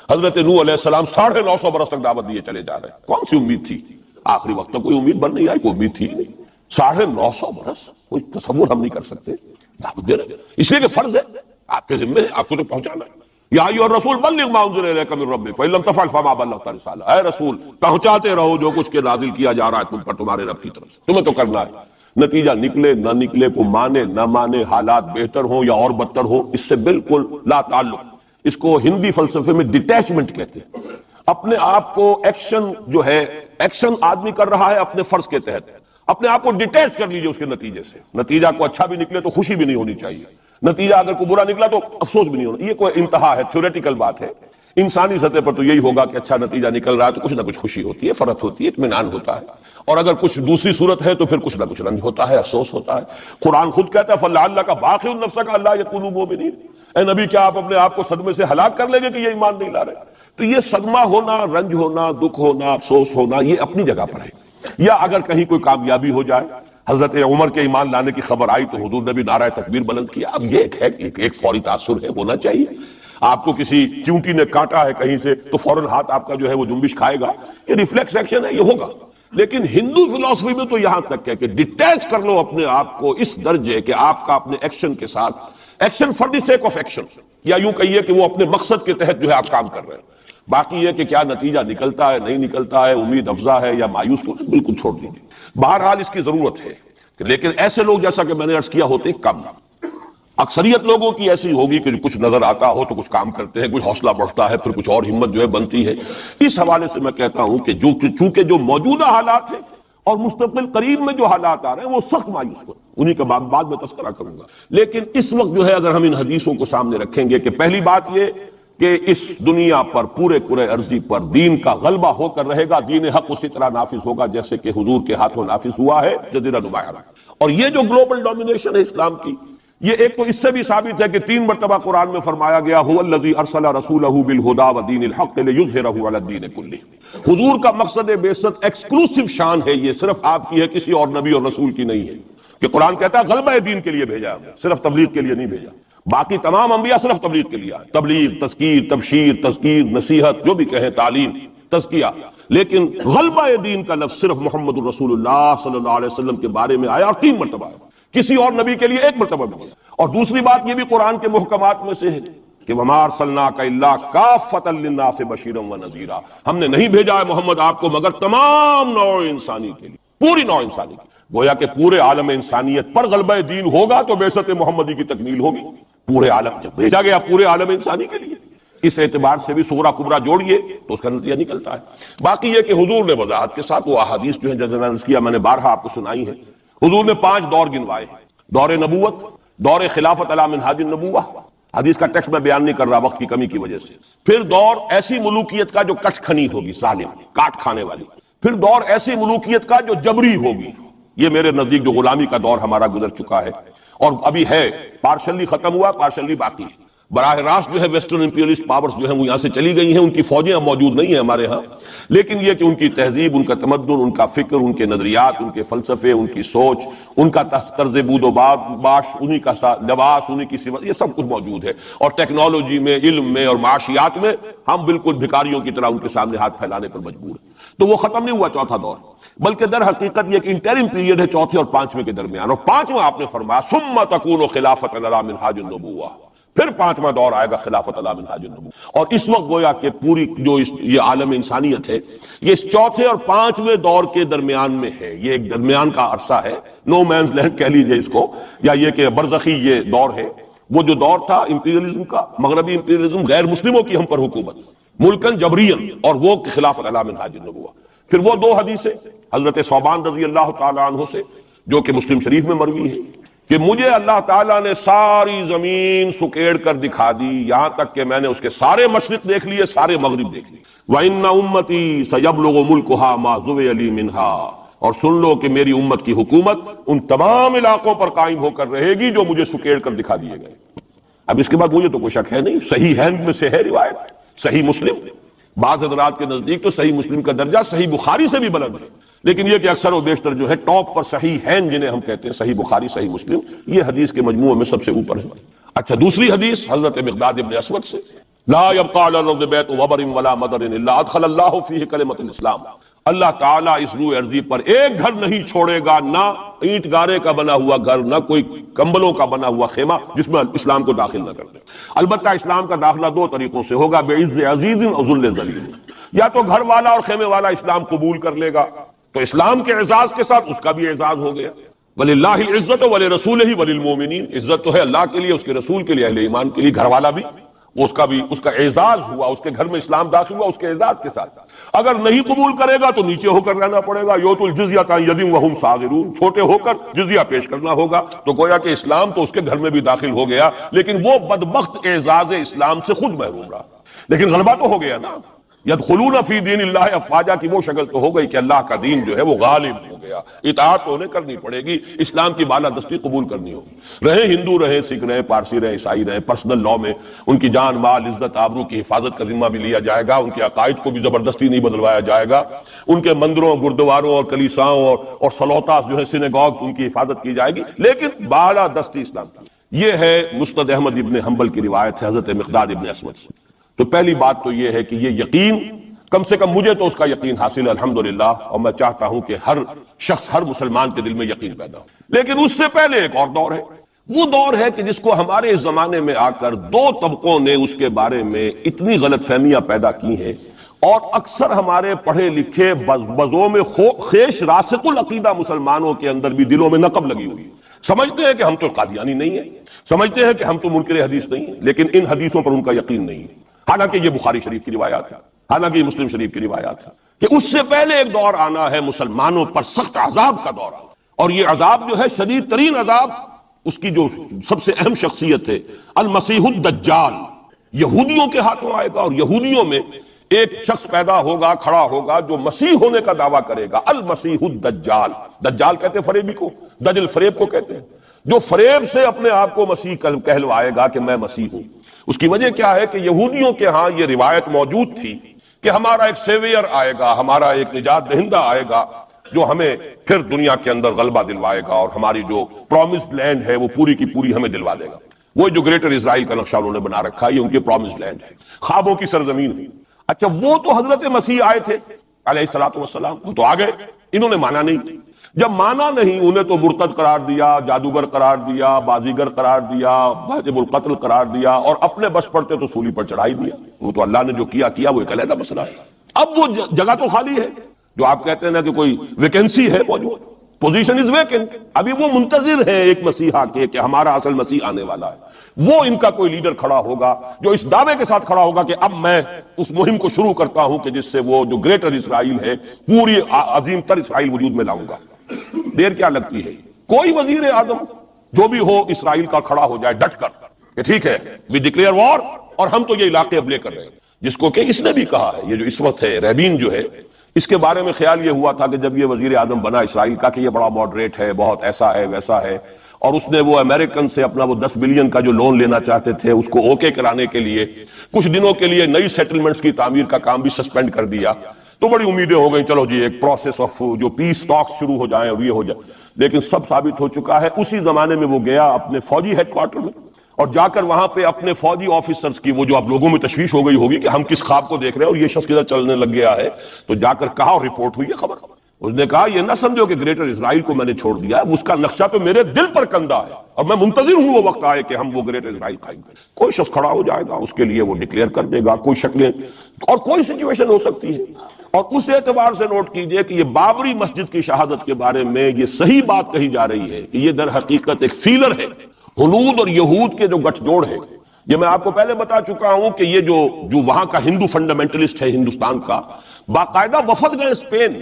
حضرت نوح علیہ السلام 950 برس تک دعوت دیے چلے جا رہے ہیں، کون سی امید تھی؟ آخری وقت تک کوئی امید بن نہیں آئی، کوئی امید تھی نہیں، 950 برس کوئی تصور ہم نہیں کر سکتے دعوت دے رہے، اس لیے کہ فرض ہے، آپ کے ذمہ ہے، آپ کو تو پہنچانا ہے۔ یا ایھا الرسول بلغ ما انزل الیک من ربک فإن لم تفعل فما بلغت رسالہ، اے رسول پہنچاتے رہو جو کچھ کے نازل کیا جا رہا ہے تم پر تمہارے رب کی طرف سے، تمہیں تو کرنا ہے۔ نتیجہ نکلے نہ نکلے، کو مانے نہ مانے، حالات بہتر ہوں یا اور بدتر ہو، اس سے بالکل لا تعلق۔ اس کو ہندی فلسفے میں ڈیٹیچمنٹ کہتے ہیں۔ اپنے آپ کو ایکشن جو ہے، ایکشن آدمی کر رہا ہے اپنے فرض کے تحت، اپنے آپ کو ڈیٹیچ کر لیجئے اس کے نتیجے سے۔ نتیجہ کو اچھا بھی نکلے تو خوشی بھی نہیں ہونی چاہیے، نتیجہ اگر کوئی برا نکلا تو افسوس بھی نہیں ہونا۔ یہ کوئی انتہا ہے، تھیوریٹیکل بات ہے۔ انسانی سطح پر تو یہی ہوگا کہ اچھا نتیجہ نکل رہا ہے تو کچھ نہ کچھ خوشی ہوتی ہے، فرحت ہوتی ہے، اطمینان ہوتا ہے، اور اگر کچھ دوسری صورت ہے تو پھر کچھ نہ کچھ رنج ہوتا ہے، افسوس ہوتا ہے۔ قرآن خود کہتا ہے فَلَعَلَّكَ بَاخِعٌ نَفْسَكَ أَلَّا يَكُونُوا مُؤْمِنِينَ، اے نبی کیا آپ اپنے آپ کو صدمے سے ہلاک کر لیں گے کہ یہ ایمان نہیں لا رہے؟ تو یہ صدمہ ہونا، رنج ہونا، دکھ ہونا، افسوس ہونا، یہ اپنی جگہ پر ہے۔ یا اگر کہیں کوئی کامیابی ہو جائے، حضرت عمر کے ایمان لانے کی خبر آئی تو حضور نے بھی نعرہ تکبیر بلند کیا۔ اب یہ ایک فوری تاثر ہے، ہونا چاہیے۔ آپ کو کسی چیونٹی نے کاٹا ہے کہیں سے تو فوراً ہاتھ آپ کا جو ہے وہ جنبش کھائے گا، یہ ریفلیکس ایکشن ہے، یہ ہوگا۔ لیکن ہندو فلسفی میں تو یہاں تک ہے کہ ڈیٹیچ کر لو اپنے آپ کو اس درجے کہ آپ کا اپنے ایکشن کے ساتھ، action for the sake of action, یا یوں کہیے کہ وہ اپنے مقصد کے تحت جو ہے آپ کام کر رہے ہیں۔ باقی یہ کہ کیا نتیجہ نکلتا ہے نہیں نکلتا ہے، امید افزا ہے یا مایوس کو، بالکل چھوڑ دیجیے۔ بہرحال اس کی ضرورت ہے، لیکن ایسے لوگ جیسا کہ میں نے عرض کیا ہوتے کم۔ اکثریت لوگوں کی ایسی ہوگی کہ کچھ نظر آتا ہو تو کچھ کام کرتے ہیں، کچھ حوصلہ بڑھتا ہے، پھر کچھ اور ہمت جو ہے بنتی ہے۔ اس حوالے سے میں کہتا ہوں کہ چونکہ جو موجودہ حالات ہیں اور مستقبل قریب میں جو حالات آ رہے ہیں وہ سخت مایوس کن، انہی کا بعد میں تذکرہ کروں گا۔ لیکن اس وقت جو ہے اگر ہم ان حدیثوں کو سامنے رکھیں گے کہ پہلی بات یہ کہ اس دنیا پر پورے عرضی پر دین کا غلبہ ہو کر رہے گا، دین حق اسی طرح نافذ ہوگا جیسے کہ حضور کے ہاتھوں نافذ ہوا ہے جزیرہ نمایاں۔ اور یہ جو گلوبل ڈومینیشن ہے اسلام کی، یہ ایک تو اس سے بھی ثابت ہے کہ 3 مرتبہ قرآن میں فرمایا گیا هو الذی ارسل رسولہ بالہدی ودین الحق لیظہرہ علی الدین کلہ۔ حضور کا مقصد بعثت ایکسکلوسیو شان ہے، یہ صرف آپ کی ہے، کسی اور نبی اور رسول کی نہیں ہے۔ کہ قرآن کہتا ہے غلبہ دین کے لیے بھیجا ہے، صرف تبلیغ کے لیے نہیں بھیجا۔ باقی تمام انبیاء صرف تبلیغ کے لیے آئے، تبلیغ، تذکیر، تبشیر، تذکیر، نصیحت، جو بھی کہیں، تعلیم، تزکیہ۔ لیکن غلبہ دین کا لفظ صرف محمد الرسول اللہ صلی اللہ علیہ وسلم کے بارے میں آیا اور 3 مرتبہ آیا، کسی اور نبی کے لیے 1 مرتبہ بھی نہیں۔ اور دوسری بات یہ بھی قرآن کے محکمات میں سے ہے کہ وَمَا أَرْسَلْنَاكَ إِلَّا كَافَّةً لِلنَّاسِ بَشِيرًا وَنَذِيرًا، ہم نے نہیں بھیجا ہے محمد آپ کو مگر تمام نوع انسانی کے لیے، پوری نوع انسانی کے لیے۔ گویا کہ پورے عالم انسانیت پر غلبہ دین ہوگا تو بعثت محمدی کی تکمیل ہوگی۔ پورے عالم جب بھیجا گیا پورے عالم انسانی کے لیے، اس اعتبار سے بھی صغرا کبرا جوڑیے تو اس کا نتیجہ نکلتا ہے۔ باقی یہ کہ حضور نے وضاحت کے ساتھ وہ احادیث جو ہیں جیسے میں نے عرض کیا، میں نے بارہا آپ کو سنائی ہے، حضور نے 5 دور گنوائے ہیں: دور نبوت، دور خلافت علی منہاج النبوہ، حدیث کا ٹیکسٹ میں بیان نہیں کر رہا وقت کی کمی کی وجہ سے، پھر دور ایسی ملوکیت کا جو کٹ کھنی ہوگی، ظالم، کاٹ کھانے والی، پھر دور ایسی ملوکیت کا جو جبری ہوگی، یہ میرے نزدیک جو غلامی کا دور ہمارا گزر چکا ہے اور ابھی ہے، پارشلی ختم ہوا، پارشلی باقی ہے۔ براہ راست جو ہے ویسٹرن امپیریلسٹ پاورز جو ہیں وہ یہاں سے چلی گئی ہیں، ان کی فوجیں اب موجود نہیں ہیں ہمارے ہاں، لیکن یہ کہ ان کی تہذیب، ان کا تمدن، ان کا فکر، ان کے نظریات، ان کے فلسفے، ان کی سوچ، ان کا طرز بود و باش، انہی کا لباس، انہی کی صفت، یہ سب کچھ موجود ہے۔ اور ٹیکنالوجی میں، علم میں اور معاشیات میں ہم بالکل بھکاریوں کی طرح ان کے سامنے ہاتھ پھیلانے پر مجبور ہیں۔ تو وہ ختم نہیں ہوا چوتھا دور، بلکہ در حقیقت یہ ایک انٹرم پیریڈ ہے چوتھے اور 5ویں کے درمیان۔ اور 5واں آپ نے فرمایا ثم تکون خلافت علی منہاج النبوہ، پھر 5واں دور آئے گا خلافت علی منہاج النبوہ۔ اور اس وقت گویا کہ پوری جو یہ عالم انسانیت ہے یہ اس چوتھے اور 5ویں دور کے درمیان میں ہے، یہ ایک درمیان کا عرصہ ہے، نو مینز لینڈ کہہ لیجئے اس کو، یا یہ کہ برزخی یہ دور ہے۔ وہ جو دور تھا امپیریلزم کا، مغربی امپیریلزم، غیر مسلموں کی ہم پر حکومت، ملکن جبرین، اور وہ خلافت علی منہاج النبوہ۔ پھر وہ 2 حدیثیں حضرت ثوبان رضی اللہ تعالی عنہ سے جو کہ مسلم شریف میں مروی ہے کہ مجھے اللہ تعالیٰ نے ساری زمین سکیڑ کر دکھا دی، یہاں تک کہ میں نے اس کے سارے مشرق دیکھ لیے، سارے مغرب دیکھ لیے۔ وَإِنَّ أُمَّتِي سَيَبْلُغُ مُلْكُهَا مَا زُوِيَ لِي مِنْهَا، اور سن لو کہ میری امت کی حکومت ان تمام علاقوں پر قائم ہو کر رہے گی جو مجھے سکیڑ کر دکھا دیے گئے۔ اب اس کے بعد مجھے تو کوئی شک ہے نہیں، صحیح ہند میں سے ہے روایت، صحیح مسلم، بعض حضرات کے نزدیک تو صحیح مسلم کا درجہ صحیح بخاری سے بھی بلند ہے، لیکن یہ کہ اکثر و بیشتر جو ہے ٹاپ پر صحیح ہیں جنہیں ہم کہتے ہیں صحیح بخاری، صحیح مسلم، یہ حدیث کے مجموعے میں سب سے اوپر ہے۔ اچھا، دوسری حدیث حضرت مقداد ابن اسود سے، لا يبقى على الارض بیت وبر ولا مدر الا ادخل اللہ فیہ کلمۃ الاسلام، اللہ تعالیٰ اس روح ارضی پر ایک گھر نہیں چھوڑے گا، نہ اینٹ گارے کا بنا ہوا گھر، نہ کوئی کمبلوں کا بنا ہوا خیمہ جس میں اسلام کو داخل نہ کر دے۔ البتہ اسلام کا داخلہ 2 طریقوں سے ہوگا، بعز عزیز و ذل ذلیل، یا تو گھر والا اور خیمے والا اسلام قبول کر لے گا تو اسلام کے اعزاز کے ساتھ اس کا بھی اعزاز ہو گیا، وَلِلَّهِ الْعِزَّةُ وَلِرَسُولِهِ وَلِلْمُؤْمِنِينَ، عزت تو ہے اللہ کے لیے، اس کے رسول کے لیے، اہل ایمان کے لیے، گھر والا بھی، اس کا اعزاز ہوا، اس کے گھر میں اسلام داخل ہوا اس کے اعزاز کے ساتھ۔ اگر نہیں قبول کرے گا تو نیچے ہو کر رہنا پڑے گا، یؤتُوا الجزیۃ عن یدٍ وَهُمْ صاغرون، چھوٹے ہو کر جزیہ پیش کرنا ہوگا۔ تو گویا کہ اسلام تو اس کے گھر میں بھی داخل ہو گیا، لیکن وہ بدبخت اعزاز اسلام سے خود محروم رہا۔ لیکن غلبہ تو ہو گیا نا، یدخلون فی دین اللہ افواجا کی وہ شکل تو ہو گئی کہ اللہ کا دین جو ہے وہ غالب ہو گیا، اطاعت تو انہیں کرنی پڑے گی، اسلام کی بالادستی قبول کرنی ہوگی، رہے ہندو رہے سکھ رہے پارسی رہے عیسائی رہے، پرسنل لاء میں ان کی جان مال عزت آبرو کی حفاظت کا ذمہ بھی لیا جائے گا، ان کے عقائد کو بھی زبردستی نہیں بدلوایا جائے گا، ان کے مندروں گردواروں اور کلیساؤں اور سلوتاس جو ہے سینیگاگ ان کی حفاظت کی جائے گی، لیکن بالادستی اسلام کی۔ یہ ہے مسند احمد ابن حنبل کی روایت ہے حضرت مقداد ابن اسود سے۔ تو پہلی بات تو یہ ہے کہ یہ یقین، کم سے کم مجھے تو اس کا یقین حاصل ہے الحمدللہ، اور میں چاہتا ہوں کہ ہر شخص ہر مسلمان کے دل میں یقین پیدا ہو۔ لیکن اس سے پہلے ایک اور دور ہے، وہ دور ہے کہ جس کو ہمارے اس زمانے میں آ کر دو طبقوں نے اس کے بارے میں اتنی غلط فہمیاں پیدا کی ہیں، اور اکثر ہمارے پڑھے لکھے بزوں میں خیش راسخ العقیدہ مسلمانوں کے اندر بھی دلوں میں نقب لگی ہوئی، سمجھتے ہیں کہ ہم تو قادیانی نہیں ہیں، سمجھتے ہیں کہ ہم تو منکر حدیث نہیں ہیں، لیکن ان حدیثوں پر ان کا یقین نہیں ہے، حالانکہ یہ بخاری شریف کی روایات ہے، حالانکہ یہ مسلم شریف کی روایات ہے کہ اس سے پہلے ایک دور آنا ہے مسلمانوں پر سخت عذاب کا دور آنا، اور یہ عذاب جو ہے شدید ترین عذاب، اس کی جو سب سے اہم شخصیت ہے المسیح الدجال، یہودیوں کے ہاتھوں آئے گا، اور یہودیوں میں ایک شخص پیدا ہوگا، کھڑا ہوگا جو مسیح ہونے کا دعویٰ کرے گا، المسیح الدجال۔ دجال کہتے ہیں فریبی کو، دجل فریب کو کہتے ہیں، جو فریب سے اپنے آپ کو مسیح کہلوائے گا کہ میں مسیح ہوں۔ اس کی وجہ کیا ہے کہ یہودیوں کے ہاں یہ روایت موجود تھی کہ ہمارا ایک سیویئر آئے گا، ہمارا ایک نجات دہندہ آئے گا جو ہمیں پھر دنیا کے اندر غلبہ دلوائے گا، اور ہماری جو پرومسڈ لینڈ ہے وہ پوری کی پوری ہمیں دلوا دے گا۔ وہ جو گریٹر اسرائیل کا نقشہ انہوں نے بنا رکھا ہے، یہ ان کی پرومسڈ لینڈ ہے، خوابوں کی سرزمین ہے۔ اچھا، وہ تو حضرت مسیح آئے تھے علیہ الصلوۃ والسلام، وہ تو آ گئے، انہوں نے مانا نہیں۔ جب مانا نہیں، انہیں تو مرتد قرار دیا، جادوگر قرار دیا، بازیگر قرار دیا، واجب القتل قرار دیا، اور اپنے بس پڑتے تو سولی پر چڑھائی دیا۔ وہ تو اللہ نے جو کیا وہ ایک علیحدہ مسئلہ ہے۔ اب وہ جگہ تو خالی ہے، جو آپ کہتے ہیں نا کہ کوئی ویکینسی ہے موجود، پوزیشن از ویکنٹ، ابھی وہ منتظر ہیں ایک مسیحا کے کہ ہمارا اصل مسیح آنے والا ہے۔ وہ ان کا کوئی لیڈر کھڑا ہوگا جو اس دعوے کے ساتھ کھڑا ہوگا کہ اب میں اس مہم کو شروع کرتا ہوں کہ جس سے وہ جو گریٹر اسرائیل ہے، پوری عظیم تر اسرائیل وجود میں لاؤں گا۔ دیر کیا لگتی ہے، کوئی وزیر اعظم جو بھی ہو اسرائیل کا کھڑا ہو جائے ڈٹ کر کہ ٹھیک ہے وی ڈکلیئر وار، اور ہم تو یہ علاقے اب لے کر رہے ہیں، جس کو کہ اس نے بھی کہا ہے، یہ جو اس وقت ہے ریبین جو ہے، اس کے بارے میں خیال یہ ہوا تھا کہ جب یہ وزیر اعظم بنا اسرائیل کا کہ یہ بڑا ماڈریٹ ہے، بہت ایسا ہے ویسا ہے، اور اس نے وہ امریکن سے اپنا وہ 10 بلین کا جو لون لینا چاہتے تھے اس کو اوکے کرانے کے لیے کچھ دنوں کے لیے نئی سیٹلمنٹس کی تعمیر کا کام بھی سسپینڈ کر دیا، تو بڑی امیدیں ہو گئی، چلو جی ایک پروسیس آف جو پیس ٹاکس شروع ہو جائیں اور یہ ہو جائے۔ لیکن سب ثابت ہو چکا ہے، اسی زمانے میں وہ گیا اپنے فوجی ہیڈ کوارٹر میں، اور جا کر وہاں پہ اپنے فوجی آفیسرز کی وہ جو اب لوگوں میں تشویش ہو گئی ہوگی کہ ہم کس خواب کو دیکھ رہے ہیں اور یہ شخص کدھر چلنے لگ گیا ہے، تو جا کر کہا، اور رپورٹ ہوئی ہے خبر، اس نے کہا یہ نہ سمجھو کہ گریٹر اسرائیل کو میں نے چھوڑ دیا ہے، اس کا نقشہ تو میرے دل پر کندہ ہے، اور میں منتظر ہوں وہ وقت آئے کہ ہم وہ گریٹر اسرائیل قائم کریں۔ کوئی شخص کھڑا ہو جائے گا، اس کے لیے وہ ڈکلیئر کر دے گا، کوئی شکلیں اور کوئی سچویشن ہو سکتی ہے۔ اور اس اعتبار سے نوٹ کیجئے کہ یہ بابری مسجد کی شہادت کے بارے میں یہ صحیح بات کہی جا رہی ہے کہ یہ در حقیقت ایک فیلر ہے، ہنود اور یہود کے جو گٹھ جوڑ ہے۔ یہ میں آپ کو پہلے بتا چکا ہوں کہ یہ جو وہاں کا ہندو فنڈامنٹلسٹ ہے ہندوستان کا، باقاعدہ وفد گئے اسپین،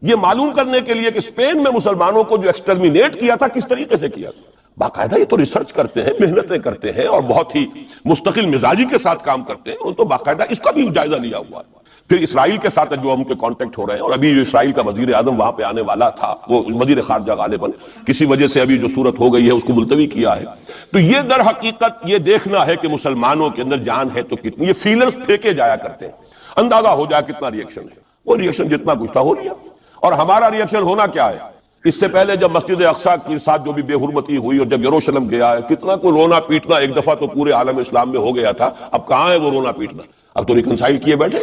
یہ معلوم کرنے کے لیے کہ اسپین میں مسلمانوں کو جو ایکسٹرمینیٹ کیا تھا کس طریقے سے کیا تھا۔ باقاعدہ یہ تو ریسرچ کرتے ہیں، محنتیں کرتے ہیں، اور بہت ہی مستقل مزاجی کے ساتھ کام کرتے ہیں، ان تو باقاعدہ اس کا بھی جائزہ لیا ہوا ہے۔ پھر اسرائیل کے ساتھ جو ہم کے کانٹیکٹ ہو رہے ہیں، اور ابھی جو اسرائیل کا وزیر اعظم وہاں پہ آنے والا تھا، وہ وزیر خارجہ غالباً کسی وجہ سے ابھی جو صورت ہو گئی ہے اس کو ملتوی کیا ہے، تو یہ در حقیقت یہ دیکھنا ہے کہ مسلمانوں کے اندر جان ہے تو کتنی، یہ فیلرز پھینکے جایا کرتے ہیں، اندازہ ہو جائے کتنا ریئیکشن ہے۔ وہ ریئیکشن جتنا کچھ تھا ہو لیا، اور ہمارا ریئیکشن ہونا کیا ہے؟ اس سے پہلے جب مسجد اقصیٰ کے ساتھ جو بھی بے حرمتی ہوئی اور جب یروشلم گیا ہے، کتنا کو رونا پیٹنا ایک دفعہ تو پورے عالم اسلام میں ہو گیا تھا، اب کہاں ہے وہ رونا پیٹنا؟ اب تو ریکنسائل کیے بیٹھے،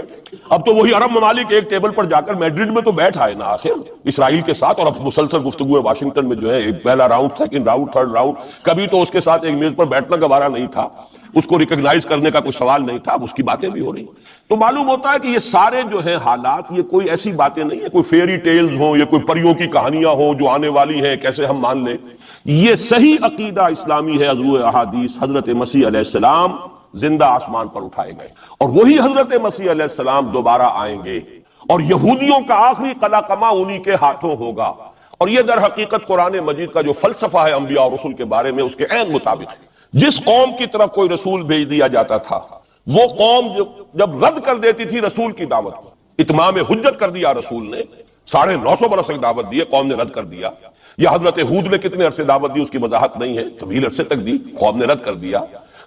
اب تو وہی عرب ممالک ایک ٹیبل پر جا کر میڈرڈ میں تو بیٹھ آئے نا آخر اسرائیل کے ساتھ، اور اب مسلسل گفتگو واشنگٹن میں جو ہے ایک پہلا round, second round, third round, کبھی تو اس کے ساتھ ایک میز پر بیٹھنا گوارا نہیں تھا۔ اس کو ریکگنائز کرنے کا کوئی سوال نہیں تھا، اب اس کی باتیں بھی ہو رہی ہیں۔ تو معلوم ہوتا ہے کہ یہ سارے جو ہیں حالات، یہ کوئی ایسی باتیں نہیں ہیں، کوئی فیری ٹیلز ہوں یا کوئی پریوں کی کہانیاں ہوں جو آنے والی ہیں کیسے ہم مان لیں۔ یہ صحیح عقیدہ اسلامی ہے، حضور احادیث حضرت مسیح علیہ السلام زندہ آسمان پر اٹھائے گئے، اور وہی حضرت مسیح علیہ السلام دوبارہ آئیں گے، اور یہودیوں کا آخری قلع قمع انہی کے ہاتھوں ہوگا۔ اور یہ در حقیقت قرآن مجید کا جو فلسفہ ہے انبیاء اور رسول کے بارے میں، اس کے عین مطابق ہے۔ جس قوم کی طرف کوئی رسول بھیج دیا جاتا تھا، وہ قوم جب رد کر دیتی تھی رسول کی دعوت کو، اتمام حجت کر دیا رسول نے، 950 برس تک دعوت دی، قوم نے رد کر دیا۔ یا حضرت ہود نے کتنے عرصے دعوت دی، اس کی وضاحت نہیں ہے، طویل عرصے تک دی، قوم نے رد کر دیا۔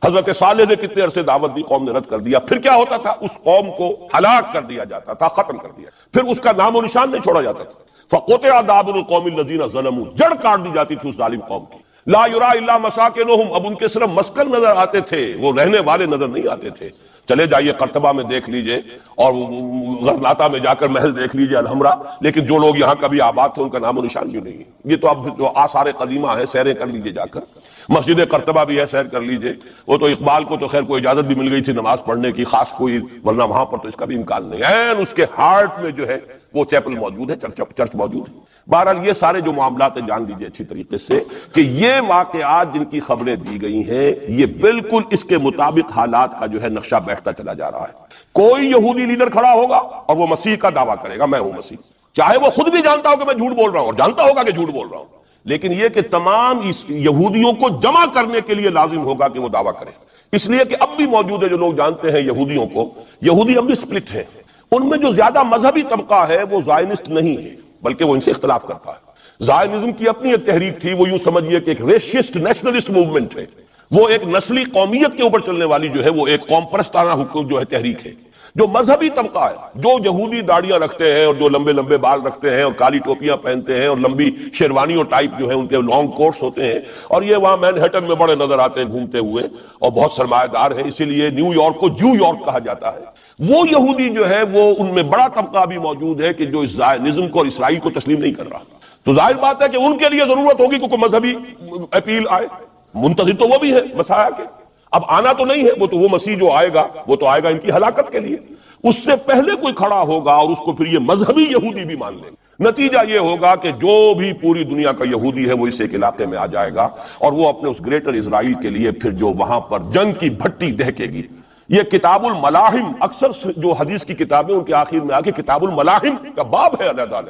حضرت صالح نے کتنے عرصے دعوت دی، قوم نے رد کر دیا۔ پھر کیا ہوتا تھا؟ اس قوم کو ہلاک کر دیا جاتا تھا، ختم کر دیا، پھر اس کا نام و نشان نہیں چھوڑا جاتا تھا۔ فَقُطِعَ دَابِرُ الْقَوْمِ الَّذِينَ ظَلَمُوا، جڑ کاٹ دی جاتی تھی اس ظالم قوم کی۔ لا یرا الا مساکنہم، اب ان کے صرف مسکن نظر آتے تھے، وہ رہنے والے نظر نہیں آتے تھے۔ چلے جائیے قرطبہ میں دیکھ لیجئے، اور غرناطہ میں جا کر محل دیکھ لیجئے الحمرا، لیکن جو لوگ یہاں کبھی آباد تھے ان کا نام و نشان بھی نہیں ہے۔ یہ تو اب جو آثار قدیمہ ہیں، سیریں کر لیجئے جا کر، مسجد قرطبہ بھی ہے، سیر کر لیجئے۔ وہ تو اقبال کو تو خیر کوئی اجازت بھی مل گئی تھی نماز پڑھنے کی خاص کوئی، ورنہ وہاں پر تو اس کا بھی امکان نہیں ہے۔ اس کے ہارٹ میں جو ہے وہ چیپل موجود ہے، چرچ موجود ہے۔ بہرحال یہ سارے جو معاملات ہیں جان لیجئے اچھی طریقے سے کہ یہ واقعات جن کی خبریں دی گئی ہیں، یہ بالکل اس کے مطابق حالات کا جو ہے نقشہ بیٹھتا چلا جا رہا ہے۔ کوئی یہودی لیڈر کھڑا ہوگا اور وہ مسیح کا دعویٰ کرے گا، میں ہوں مسیح، چاہے وہ خود بھی جانتا ہو کہ میں جھوٹ بول رہا ہوں، اور جانتا ہوگا کہ جھوٹ بول رہا ہوں، لیکن یہ کہ تمام اس یہودیوں کو جمع کرنے کے لیے لازم ہوگا کہ وہ دعویٰ کرے۔ اس لیے کہ اب بھی موجود ہے، جو لوگ جانتے ہیں یہودیوں کو، یہودی اب بھی سپلٹ ہیں۔ ان میں جو زیادہ مذہبی طبقہ ہے وہ زائنسٹ نہیں ہے، بلکہ وہ ان سے اختلاف کرتا ہے۔ زائنزم کی اپنی ایک تحریک تھی، وہ یوں سمجھیے کہ ایک ریشسٹ نیشنلسٹ موومنٹ ہے، وہ ایک نسلی قومیت کے اوپر چلنے والی جو ہے وہ ایک قوم پرستانہ حکم جو ہے تحریک ہے۔ جو مذہبی طبقہ ہے، جو یہودی داڑیاں رکھتے ہیں اور جو لمبے لمبے بال رکھتے ہیں اور کالی ٹوپیاں پہنتے ہیں اور لمبی شیروانیوں ٹائپ جو ہے ان کے لانگ کوٹس ہوتے ہیں، اور یہ وہاں مینہٹن میں بڑے نظر آتے ہیں گھومتے ہوئے، اور بہت سرمایہ دار ہے، اسی لیے نیو یارک کو جو یارک کہا جاتا ہے۔ وہ یہودی جو ہے وہ ان میں بڑا طبقہ بھی موجود ہے کہ جو اس زائنزم کو اور اسرائیل کو تسلیم نہیں کر رہا۔ تو ظاہر بات ہے کہ ان کے لیے ضرورت ہوگی کہ کوئی مذہبی اپیل آئے، منتظر تو وہ بھی ہے مسیح کے، اب آنا تو نہیں ہے، وہ مسیح جو آئے گا وہ تو آئے گا ان کی ہلاکت کے لیے۔ اس سے پہلے کوئی کھڑا ہوگا اور اس کو پھر یہ مذہبی یہودی بھی مان لیں گے۔ نتیجہ یہ ہوگا کہ جو بھی پوری دنیا کا یہودی ہے وہ اس ایک علاقے میں آ جائے گا، اور وہ اپنے اس گریٹر اسرائیل کے لیے پھر جو وہاں پر جنگ کی بھٹی دہکے گی۔ یہ کتاب الملاحم، اکثر جو حدیث کی کتابیں ان کے آخر میں آگے کتاب الملاحم کا باب ہے علیحدہ،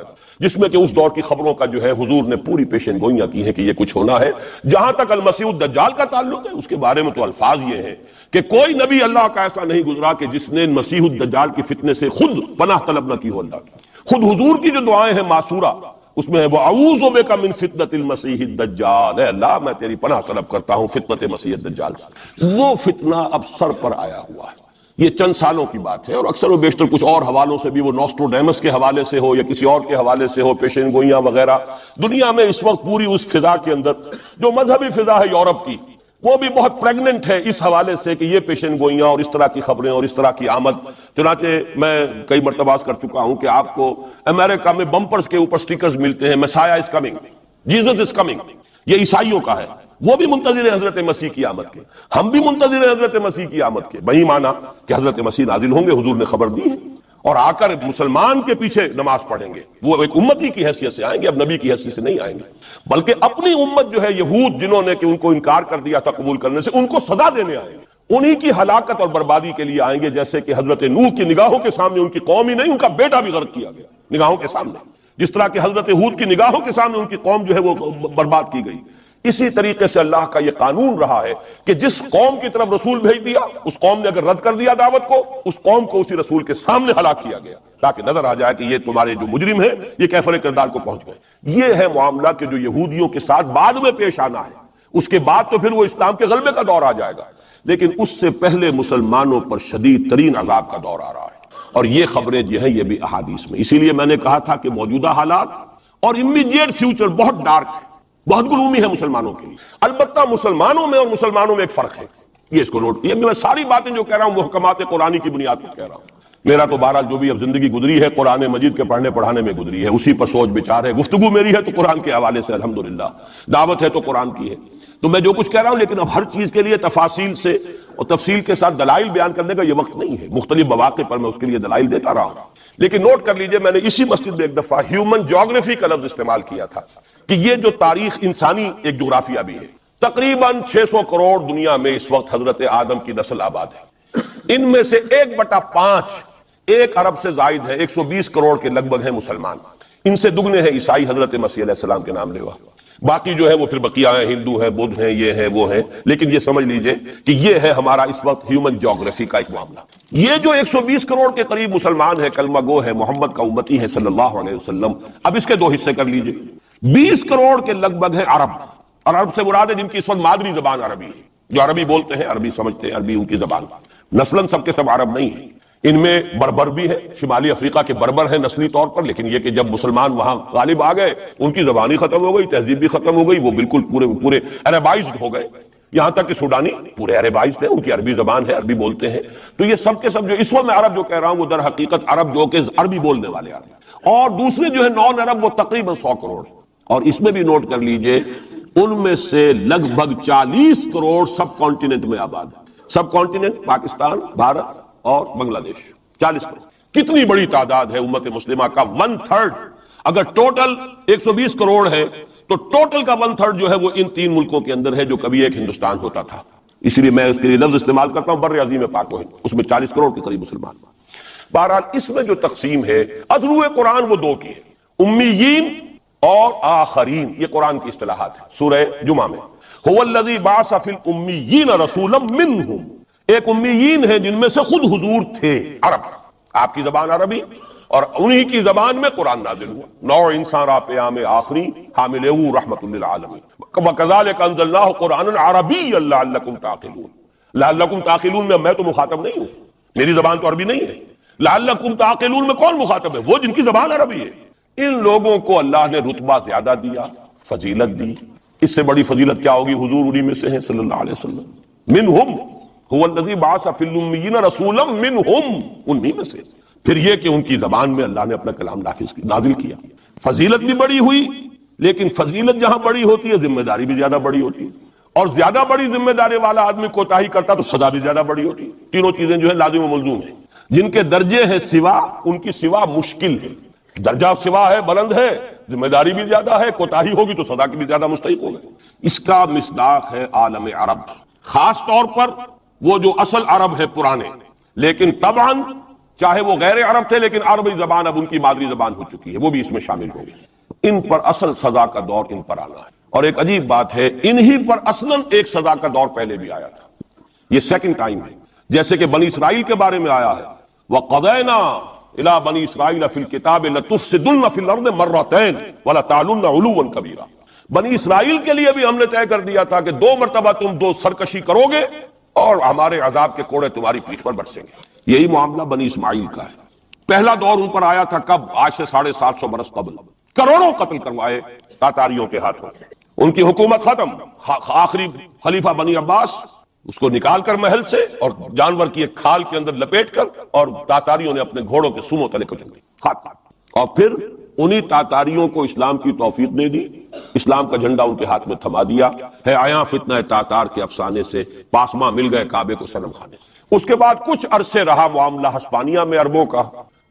جس میں کہ اس دور کی خبروں کا جو ہے حضور نے پوری پیشن گوئیاں کی ہیں کہ یہ کچھ ہونا ہے۔ جہاں تک المسیح الدجال کا تعلق ہے، اس کے بارے میں تو الفاظ یہ ہیں کہ کوئی نبی اللہ کا ایسا نہیں گزرا کہ جس نے مسیح الدجال کی فتنے سے خود پناہ طلب نہ کی ہو اللہ کی۔ خود حضور کی جو دعائیں ہیں معصورہ، اس میں ہے وَأَعُوذُ بِكَ مِن فِتْنَةِ الْمَسِيحِ الدَّجَّالِ، اے اللہ میں تیری پناہ طلب کرتا ہوں فتنت مسیح الدجال سے۔ وہ فتنہ اب سر پر آیا ہوا ہے، یہ چند سالوں کی بات ہے، اور اکثر و بیشتر کچھ اور حوالوں سے بھی، وہ نوسٹروڈیمس کے حوالے سے ہو یا کسی اور کے حوالے سے ہو، پیشین گوئیاں وغیرہ، دنیا میں اس وقت پوری اس فضا کے اندر جو مذہبی فضا ہے یورپ کی، وہ بھی بہت پریگننٹ ہے اس حوالے سے کہ یہ پیشن گوئیاں اور اس طرح کی خبریں اور اس طرح کی آمد۔ چنانچہ میں کئی مرتبہ کر چکا ہوں کہ آپ کو امریکہ میں بمپرز کے اوپر سٹیکرز ملتے ہیں، مسیح is coming, Jesus is coming, یہ عیسائیوں کا ہے، وہ بھی منتظر ہیں حضرت مسیح کی آمد کے، ہم بھی منتظر ہیں حضرت مسیح کی آمد کے۔ وہی مانا کہ حضرت مسیح نازل ہوں گے، حضور نے خبر دی ہے، اور آ کر مسلمان کے پیچھے نماز پڑھیں گے۔ وہ ایک امتی کی حیثیت سے آئیں گے، اب نبی کی حیثیت سے نہیں آئیں گے، بلکہ اپنی امت جو ہے یہود، جنہوں نے کہ ان کو انکار کر دیا تھا قبول کرنے سے، ان کو سزا دینے آئیں گے، انہی کی ہلاکت اور بربادی کے لیے آئیں گے، جیسے کہ حضرت نوح کی نگاہوں کے سامنے ان کی قوم ہی نہیں، ان کا بیٹا بھی غرق کیا گیا نگاہوں کے سامنے، جس طرح کہ حضرت ہود کی نگاہوں کے سامنے ان کی قوم جو ہے وہ برباد کی گئی۔ اسی طریقے سے اللہ کا یہ قانون رہا ہے کہ جس قوم کی طرف رسول بھیج دیا، اس قوم نے اگر رد کر دیا دعوت کو، اس قوم کو اسی رسول کے سامنے ہلاک کیا گیا، تاکہ نظر آ جائے کہ یہ تمہارے جو مجرم ہیں یہ کیفر کردار کو پہنچ گئے۔ یہ ہے معاملہ کہ جو یہودیوں کے ساتھ بعد میں پیش آنا ہے، اس کے بعد تو پھر وہ اسلام کے غلبے کا دور آ جائے گا، لیکن اس سے پہلے مسلمانوں پر شدید ترین عذاب کا دور آ رہا ہے، اور یہ خبریں جو ہیں یہ بھی احادیث میں۔ اسی لیے میں نے کہا تھا کہ موجودہ حالات اور امیڈیٹ فیوچر بہت ڈارک ہے، بہت گلومی ہے مسلمانوں کے لیے۔ البتہ مسلمانوں میں اور مسلمانوں میں ایک فرق ہے، یہ اس کو نوٹ، یہ میں ساری باتیں جو کہہ رہا ہوں محکمات قرآنی کی بنیاد پر کہہ رہا ہوں۔ میرا تو بہرحال جو بھی اب زندگی گزری ہے قرآن مجید کے پڑھنے پڑھانے میں گزری ہے، اسی پر سوچ بچار ہے، گفتگو میری ہے تو قرآن کے حوالے سے الحمدللہ، دعوت ہے تو قرآن کی ہے، تو میں جو کچھ کہہ رہا ہوں، لیکن اب ہر چیز کے لیے تفاصیل سے اور تفصیل کے ساتھ دلائل بیان کرنے کا یہ وقت نہیں ہے، مختلف مواقع پر میں اس کے لیے دلائل دیتا رہا ہوں، لیکن نوٹ کر لیجئے میں نے اسی مسجد میں ایک دفعہ ہیومن جیوگرافی کا لفظ استعمال کیا تھا کہ یہ جو تاریخ انسانی ایک جغرافیہ بھی ہے، تقریباً 600 کروڑ دنیا میں اس وقت حضرت آدم کی نسل آباد ہے، ان میں سے 1/5 1 ارب سے زائد ہے، 120 کروڑ کے لگ بھگ ہیں مسلمان، ان سے دگنے ہیں عیسائی حضرت مسیح علیہ السلام کے نام لیوا، باقی جو ہے وہ پھر بقیہ ہیں، ہندو ہیں، بدھ ہیں، یہ ہیں وہ ہیں، لیکن یہ سمجھ لیجئے کہ یہ ہے ہمارا اس وقت ہیومن جیوگرافی کا ایک معاملہ۔ یہ جو 120 کروڑ کے قریب مسلمان ہیں، کلمہ گو ہے، محمد کا امتی ہے صلی اللہ علیہ وسلم، اب اس کے 2 حصے کر لیجئے، 20 کروڑ کے لگ بھگ ہے عرب، اور عرب سے مراد ہے جن کی اس وقت مادری زبان عربی ہے، جو عربی بولتے ہیں، عربی سمجھتے ہیں، عربی ان کی زبان، نسلاً سب کے سب عرب نہیں ہیں، ان میں بربر بھی ہے، شمالی افریقہ کے بربر ہیں نسلی طور پر، لیکن یہ کہ جب مسلمان وہاں غالب آ گئے ان کی زبان ہی ختم ہو گئی، تہذیب بھی ختم ہو گئی، وہ بالکل پورے عربائزڈ ہو گئے، یہاں تک کہ سوڈانی پورے عربائزڈ ہیں، ان کی عربی زبان ہے، عربی بولتے ہیں، تو یہ سب کے سب جو اس وقت میں عرب جو کہہ رہا ہوں وہ در حقیقت عرب جو کہ عربی بولنے والے عرب، اور دوسرے جو ہے نان عرب وہ تقریباً 100 کروڑ، اور اس میں بھی نوٹ کر لیجئے ان میں سے لگ بھگ 40 کروڑ سب کانٹیننٹ میں آباد ہے، سب کانٹیننٹ پاکستان، بھارت اور بنگلہ دیش، 40 کروڑ، کتنی بڑی تعداد ہے امت مسلمہ کا 1/3، اگر ٹوٹل 120 کروڑ ہے تو ٹوٹل کا 1/3 جو ہے وہ ان 3 ملکوں کے اندر ہے جو کبھی ایک ہندوستان ہوتا تھا، اسی لیے میں اس کے لیے لفظ استعمال کرتا ہوں بر عظیم پاک و ہند، اس میں 40 کروڑ کے قریب مسلمان۔ بہرحال اس میں جو تقسیم ہے اضروع قرآن وہ 2 کی ہے، امیین اور آخرین، یہ قرآن کی اصطلاحات ہے سورہ جمعہ میں، هو الذی بعث فی الامیین رسولا منہم، ایک امیین ہیں جن میں سے خود حضور تھے، عرب، آپ کی زبان عربی، اور انہی کی زبان میں قرآن نازل ہوا، نوع انسان را پیام آخری حامل رحمت للعالمین، وکذالک انزلناہ قرآنا عربیا لعلکم تعقلون، لعلکم تعقلون میں تو مخاطب نہیں ہوں، میری زبان تو عربی نہیں ہے، لعلکم تعقلون میں کون مخاطب ہے؟ وہ جن کی زبان عربی ہے۔ ان لوگوں کو اللہ نے رتبہ زیادہ دیا، فضیلت دی، اس سے بڑی فضیلت کیا ہوگی؟ حضور انہی میں سے ہیں صلی اللہ علیہ وسلم، منہم هو الذی بعث فی الامیین رسولا منہم، انہی میں سے، پھر یہ کہ ان کی زبان میں اللہ نے اپنا کلام نازل کیا، فضیلت بھی بڑی ہوئی، لیکن فضیلت جہاں بڑی ہوتی ہے ذمہ داری بھی زیادہ بڑی ہوتی ہے، اور زیادہ بڑی ذمہ داری والا آدمی کوتاہی کرتا تو سزا بھی زیادہ بڑی ہوتی ہے، تینوں چیزیں جو ہے لازم و ملزوم ہیں، جن کے درجے ہیں سوا، ان کی سوا مشکل ہے، درجہ سوا ہے، بلند ہے، ذمہ داری بھی زیادہ ہے، کوتاہی ہوگی تو سزا کی بھی زیادہ مستحق ہوگی۔ اس کا مصداق ہے عالم عرب، خاص طور پر وہ جو اصل عرب ہے پرانے، لیکن طبعاً چاہے وہ غیر عرب تھے لیکن عربی زبان اب ان کی مادری زبان ہو چکی ہے، وہ بھی اس میں شامل ہو گئی، ان پر اصل سزا کا دور ان پر آنا ہے، اور ایک عجیب بات ہے انہی پر اصلاً ایک سزا کا دور پہلے بھی آیا تھا، یہ سیکنڈ ٹائم ہے، جیسے کہ بنی اسرائیل کے بارے میں آیا ہے، وَقَضَيْنَا إِلَىٰ بَنِي إِسْرَائِيلَ فِي الْكِتَابِ لَتُفْسِدُنَّ فِي الْأَرْضِ مَرَّتَيْنِ وَلَتَعْلُنَّ عُلُوًّا كَبِيرًا، بنی اسرائیل کے لیے بھی ہم نے طے کر دیا تھا کہ 2 مرتبہ تم 2 سرکشی کرو گے اور ہمارے عذاب کے کوڑے تمہاری پیٹھ پر برسیں گے۔ یہی معاملہ بنی اسماعیل کا ہے، پہلا دور ان پر آیا تھا کب؟ آج سے 750 برس قبل، کروڑوں قتل کروائے تاتاریوں کے ہاتھوں، ان کی حکومت ختم، آخری خلیفہ بنی عباس اس کو نکال کر محل سے اور جانور کی ایک کھال کے اندر لپیٹ کر، اور تاتاریوں نے اپنے گھوڑوں کے سموں تلے کچل دی، اور پھر انہی تاتاریوں کو اسلام کی توفیق دے دی، اسلام کا جھنڈا ان کے ہاتھ میں تھما دیا ہے، آیا فتنہ تاتار کے افسانے سے پاسماں مل گئے کعبے کو صنم خانے۔ اس کے بعد کچھ عرصے رہا معاملہ ہسپانیہ میں عربوں کا،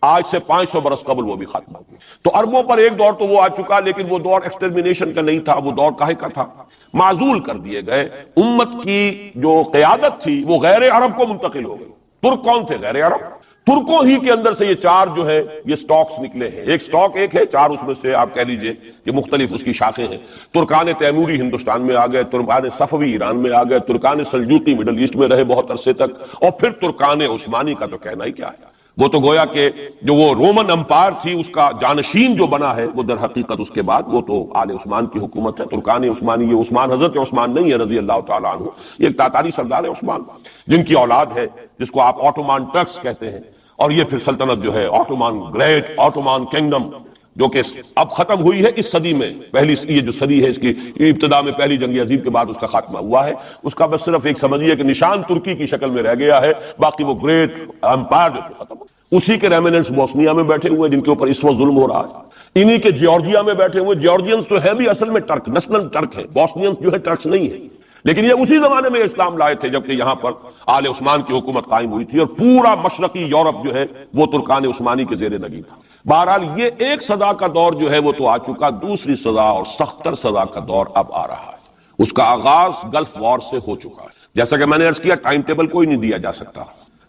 آج سے 500 برس قبل وہ بھی ختم ہو گئی، تو عربوں پر ایک دور تو وہ آ چکا، لیکن وہ دور ایکسٹرمینیشن کا نہیں تھا، وہ دور کاہے کا تھا؟ معزول کر دیے گئے، امت کی جو قیادت تھی وہ غیر عرب کو منتقل ہو گئی۔ ترک کون تھے؟ غیر عرب، ترکوں ہی کے اندر سے یہ 4 جو ہے یہ سٹاکس نکلے ہیں، ایک سٹاک ایک ہے، 4 اس میں سے آپ کہہ لیجئے یہ مختلف اس کی شاخیں ہیں۔ ترکان تیموری ہندوستان میں آ گئے، ترکان صفوی ایران میں آ گئے، ترکان سلجوقی مڈل ایسٹ میں رہے بہت عرصے تک، اور پھر ترکان عثمانی کا تو کہنا ہی کیا ہے، وہ تو گویا کہ جو وہ رومن امپائر تھی اس کا جانشین جو بنا ہے وہ در حقیقت اس کے بعد وہ تو آل عثمان کی حکومت ہے۔ ترکان عثمانی، یہ عثمان حضرت عثمان نہیں ہے رضی اللہ تعالیٰ عنہ، یہ ایک تاتاری سردار ہے عثمان، جن کی اولاد ہے جس کو آپ آٹومان ٹرکس کہتے ہیں، اور یہ پھر سلطنت جو ہے آٹومان گریٹ آٹومان کنگڈم جو کہ اب ختم ہوئی ہے اس صدی میں، پہلی یہ جو صدی ہے اس کی ابتدا میں پہلی جنگ عظیم کے بعد اس کا خاتمہ ہوا ہے، اس کا بس صرف ایک سمجھیے کہ نشان ترکی کی شکل میں رہ گیا ہے، باقی وہ گریٹ امپائر جو ختم ہو۔ اسی کے ریمننٹس بوسنیا میں بیٹھے ہوئے جن کے اوپر اس وقت ظلم ہو رہا ہے، انہی کے جارجیا میں بیٹھے ہوئے، جارجینز تو ہے بھی اصل میں ٹرک، نسل ٹرک ہے، بوسنینز جو ہے ٹرکس نہیں ہے، لیکن یہ اسی زمانے میں اسلام لائے تھے جبکہ یہاں پر آل عثمان کی حکومت قائم ہوئی تھی اور پورا مشرقی یورپ جو ہے وہ ترکان عثمانی کے زیر نگین تھا۔ بہرحال یہ ایک صدا کا دور جو ہے وہ تو آ چکا، دوسری صدا اور سختر صدا کا دور اب آ رہا ہے۔ اس کا آغاز گلف وار سے ہو چکا ہے۔ جیسا کہ میں نے عرض کیا، ٹائم ٹیبل کوئی نہیں دیا جا سکتا،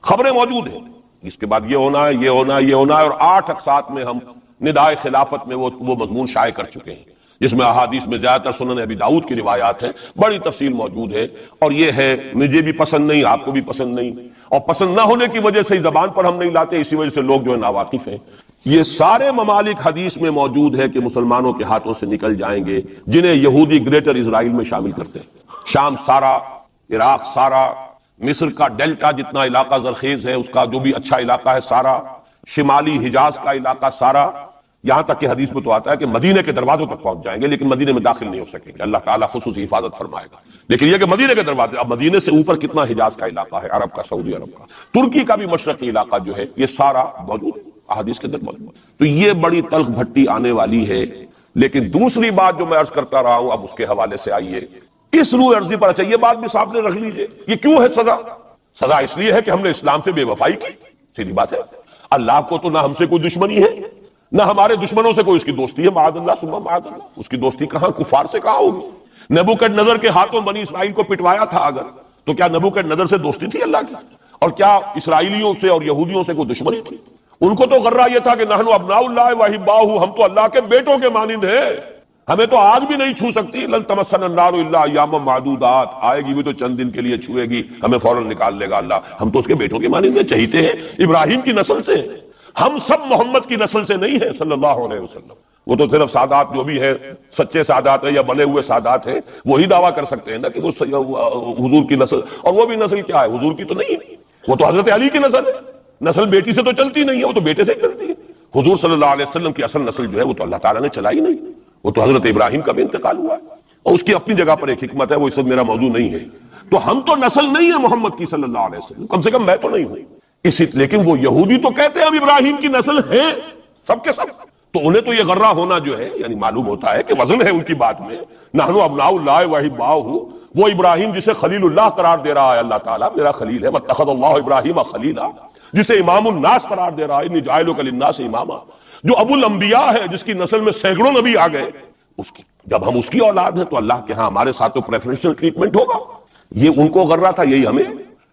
خبریں موجود ہیں اس کے بعد یہ ہونا ہے، یہ ہونا ہے، یہ ہونا ہے، اور 8 اقساط میں ہم ندائے خلافت میں وہ مضمون شائع کر چکے ہیں جس میں احادیث میں زیادہ تر سنن ابی داؤد کی روایات ہیں، بڑی تفصیل موجود ہے۔ اور یہ ہے مجھے بھی پسند نہیں، آپ کو بھی پسند نہیں، اور پسند نہ ہونے کی وجہ سے زبان پر ہم نہیں لاتے، اسی وجہ سے لوگ جو ہے ناواقف ہیں۔ یہ سارے ممالک حدیث میں موجود ہے کہ مسلمانوں کے ہاتھوں سے نکل جائیں گے جنہیں یہودی گریٹر اسرائیل میں شامل کرتے ہیں۔ شام سارا، عراق سارا، مصر کا ڈیلٹا جتنا علاقہ زرخیز ہے اس کا جو بھی اچھا علاقہ ہے سارا، شمالی حجاز کا علاقہ سارا، یہاں تک کہ حدیث میں تو آتا ہے کہ مدینے کے دروازوں تک پہنچ جائیں گے لیکن مدینے میں داخل نہیں ہو سکیں گے، اللہ تعالیٰ خصوصی حفاظت فرمائے گا۔ لیکن یہ کہ مدینے کے دروازے، اب مدینے سے اوپر کتنا حجاز کا علاقہ ہے، عرب کا، سعودی عرب کا، ترکی کا بھی مشرقی علاقہ جو ہے، یہ سارا موجود ہے احادیث کے اندر موجود ہے۔ تو یہ بڑی تلخ بھٹی آنے والی ہے۔ لیکن دوسری بات جو میں عرض کرتا رہا ہوں، اب اس کے حوالے سے آئیے اس روح عرضی پر، اچھا یہ بات بھی صاحب نے رکھ لیجئے، یہ کیوں ہے سزا؟ سزا اس لیے ہے کہ ہم نے اسلام سے بے وفائی کی، سیدھی بات ہے۔ اللہ کو تو نہ ہم سے کوئی دشمنی ہے نہ ہمارے دشمنوں سے کوئی اس کی دوستی ہے، معاذ اللہ ثم معاذ اللہ۔ اس کی دوستی کہاں، کفار سے کہاں ہوگی؟ نبوکدنضر کے ہاتھوں بنی اسرائیل کو پٹوایا تھا اگر، تو کیا نبوکدنضر سے دوستی تھی اللہ کی؟ اور کیا اسرائیلیوں سے اور یہودیوں سے کوئی دشمنی تھی؟ ان کو تو غرہ یہ تھا کہ نحن ابناء اللہ واحباؤہ، ہم تو اللہ کے بیٹوں کے مانند ہیں، ہمیں تو آگ بھی نہیں چھو سکتی، لن تمسنا النار الا ایاما معدودات، آئے گی بھی تو چند دن کے لیے چھوئے گی، ہمیں فوراً نکال لے گا اللہ، ہم تو اس کے بیٹوں کے مانند ہیں، چہیتے ہیں، ابراہیم کی نسل سے، ہم سب محمد کی نسل سے نہیں ہیں صلی اللہ علیہ وسلم۔ وہ تو صرف سادات جو بھی ہے، سچے سادات ہیں یا بنے ہوئے سادات ہیں، وہی دعویٰ کر سکتے ہیں نا کہ وہ حضور کی نسل، اور وہ بھی نسل کیا ہے، حضور کی تو نہیں، وہ تو حضرت علی کی نسل ہے۔ نسل بیٹی سے تو چلتی نہیں ہے، وہ تو بیٹے سے چلتی ہے۔ حضور صلی اللہ علیہ وسلم کی اصل نسل جو ہے وہ تو اللہ تعالیٰ نے چلائی نہیں، وہ تو حضرت ابراہیم کا بھی انتقال ہوا ہے، اور اس کی اپنی جگہ پر ایک حکمت ہے، وہ اس وقت میرا موضوع نہیں ہے۔ تو ہم تو نسل نہیں ہے محمد کی صلی اللہ علیہ وسلم، کم سے کم میں تو نہیں ہوں اسی، لیکن وہ یہودی تو کہتے ہیں ہم ابراہیم کی نسل ہیں، سب کے سب، تو انہیں تو یہ غرہ ہونا جو ہے، یعنی معلوم ہوتا ہے کہ وزن ہے ان کی بات میں، نحن ابناء اللہ واحباؤہ، وہ ابراہیم جسے خلیل اللہ قرار دے رہا ہے اللہ تعالیٰ، میرا خلیل ہے، واتخذ اللہ ابراہیم خلیلا، جسے امام الناس قرار دے رہا ہے، انی جاعلک للناس اماما، جو ابو الانبیاء ہے، جس کی نسل میں سینکڑوں نبی آ گئے، اس کی، جب ہم اس کی اولاد ہیں تو اللہ کے ہاں ہمارے ساتھ تو پریفرنشل ٹریٹمنٹ ہوگا۔ یہ ان کو غرہ تھا، یہی ہمیں۔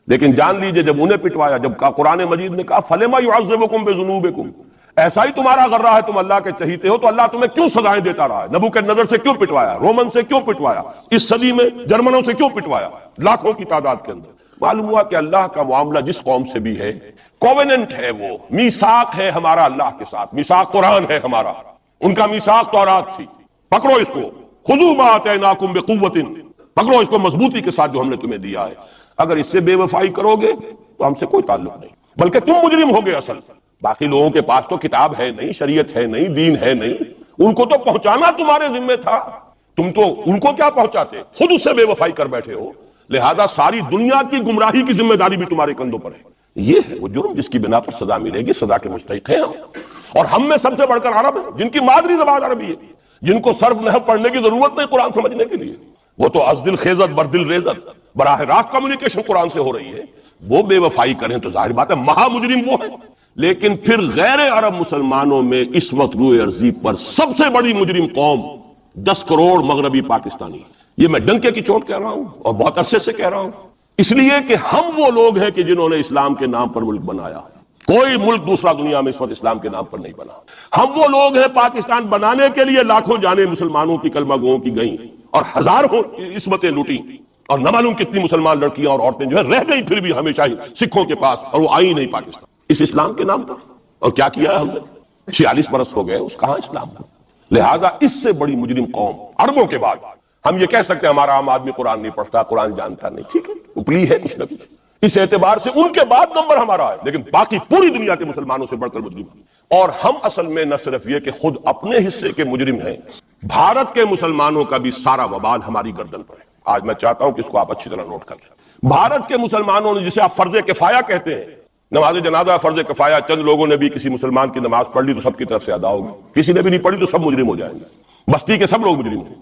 لیکن جان لیجئے جب انہیں پٹوایا، جب قرآن مجید نے کہا فَلِمَ يُعَذِّبُكُم بِذُنُوبِكُم، ایسا ہی تمہارا غرہ ہے، تم اللہ کے چہیتے ہو تو اللہ تمہیں کیوں سزائیں دیتا رہا ہے؟ نبوکدنضر سے کیوں پٹوایا، رومن سے کیوں پٹوایا، اس صدی میں جرمنوں سے کیوں پٹوایا، لاکھوں کی تعداد کے اندر؟ معلوم ہوا کہ اللہ کا معاملہ جس قوم سے بھی ہے، کووننٹ ہے، وہ میثاق ہے ہمارا اللہ کے ساتھ، میثاق قرآن ہے ہمارا، ان کا میثاق تورات تھی، پکڑو اس کو، خذوا ما آتیناکم بقوۃ، پکڑو اس کو مضبوطی کے ساتھ جو ہم نے تمہیں دیا ہے۔ اگر اس سے بے وفائی کرو گے تو ہم سے کوئی تعلق نہیں، بلکہ تم مجرم ہوگے اصل۔ باقی لوگوں کے پاس تو کتاب ہے نہیں، شریعت ہے نہیں، دین ہے نہیں، ان کو تو پہنچانا تمہارے ذمہ تھا، تم تو ان کو کیا پہنچاتے، خود اس سے بے وفائی کر بیٹھے ہو، لہذا ساری دنیا کی گمراہی کی ذمہ داری بھی تمہارے کندھوں پر ہے۔ یہ ہے وہ جرم جس کی بنا پر سزا ملے گی، سزا کے مستحق ہیں ہم، اور ہم میں سب سے بڑھ کر عرب ہیں جن کی مادری زبان عربی ہے، جن کو صرف نحو پڑھنے کی ضرورت نہیں قرآن سمجھنے کے لیے، وہ تو از دل خیزت بر دل ریزت، براہ راست کمیونیکیشن قرآن سے ہو رہی ہے۔ وہ بے وفائی کریں تو ظاہر بات ہے مہا مجرم وہ ہے۔ لیکن پھر غیر عرب مسلمانوں میں اس وقت روئے ارضی پر سب سے بڑی مجرم قوم 10 کروڑ مغربی پاکستانی، یہ میں ڈنکے کی چوٹ کہہ رہا ہوں اور بہت عرصے سے کہہ رہا ہوں، اس لیے کہ ہم وہ لوگ ہیں کہ جنہوں نے اسلام کے نام پر ملک بنایا، کوئی ملک دوسرا دنیا میں اس وقت اسلام کے نام پر نہیں بنا۔ ہم وہ لوگ ہیں، پاکستان بنانے کے لیے لاکھوں جانیں مسلمانوں کی، کلمہ گوؤں کی گئیں اور ہزاروں عصمتیں لوٹی، اور نہ معلوم کتنی مسلمان لڑکیاں اور عورتیں جو ہے رہ گئی پھر بھی ہمیشہ ہی سکھوں کے پاس، اور وہ آئی نہیں پاکستان اس اسلام کے نام پر۔ اور کیا کیا ہے ہم نے؟ 46 برس ہو گئے، اس کہاں اسلام پر۔ لہذا اس سے بڑی مجرم قوم عربوں کے بعد، ہم یہ کہہ سکتے ہیں ہمارا عام آدمی قرآن نہیں پڑھتا، قرآن جانتا نہیں، ٹھیک ہے، اپلی ہے کچھ نہ کچھ، اس اعتبار سے ان کے بعد نمبر ہمارا ہے، لیکن باقی پوری دنیا کے مسلمانوں سے بڑھ کر مجرم ہیں۔ اور ہم اصل میں نہ صرف یہ کہ خود اپنے حصے کے مجرم ہیں، بھارت کے مسلمانوں کا بھی سارا وبال ہماری گردن پر ہے۔ آج میں چاہتا ہوں کہ اس کو آپ اچھی طرح نوٹ کر لیں۔ بھارت کے مسلمانوں نے، جسے آپ فرض کفایہ کہتے ہیں، نماز جنازہ فرض کفایہ، چند لوگوں نے بھی کسی مسلمان کی نماز پڑھ لی تو سب کی طرف سے ادا ہوگی، کسی نے بھی نہیں پڑھی تو سب مجرم ہو جائیں گے، بستی کے سب لوگ مجرم ہیں۔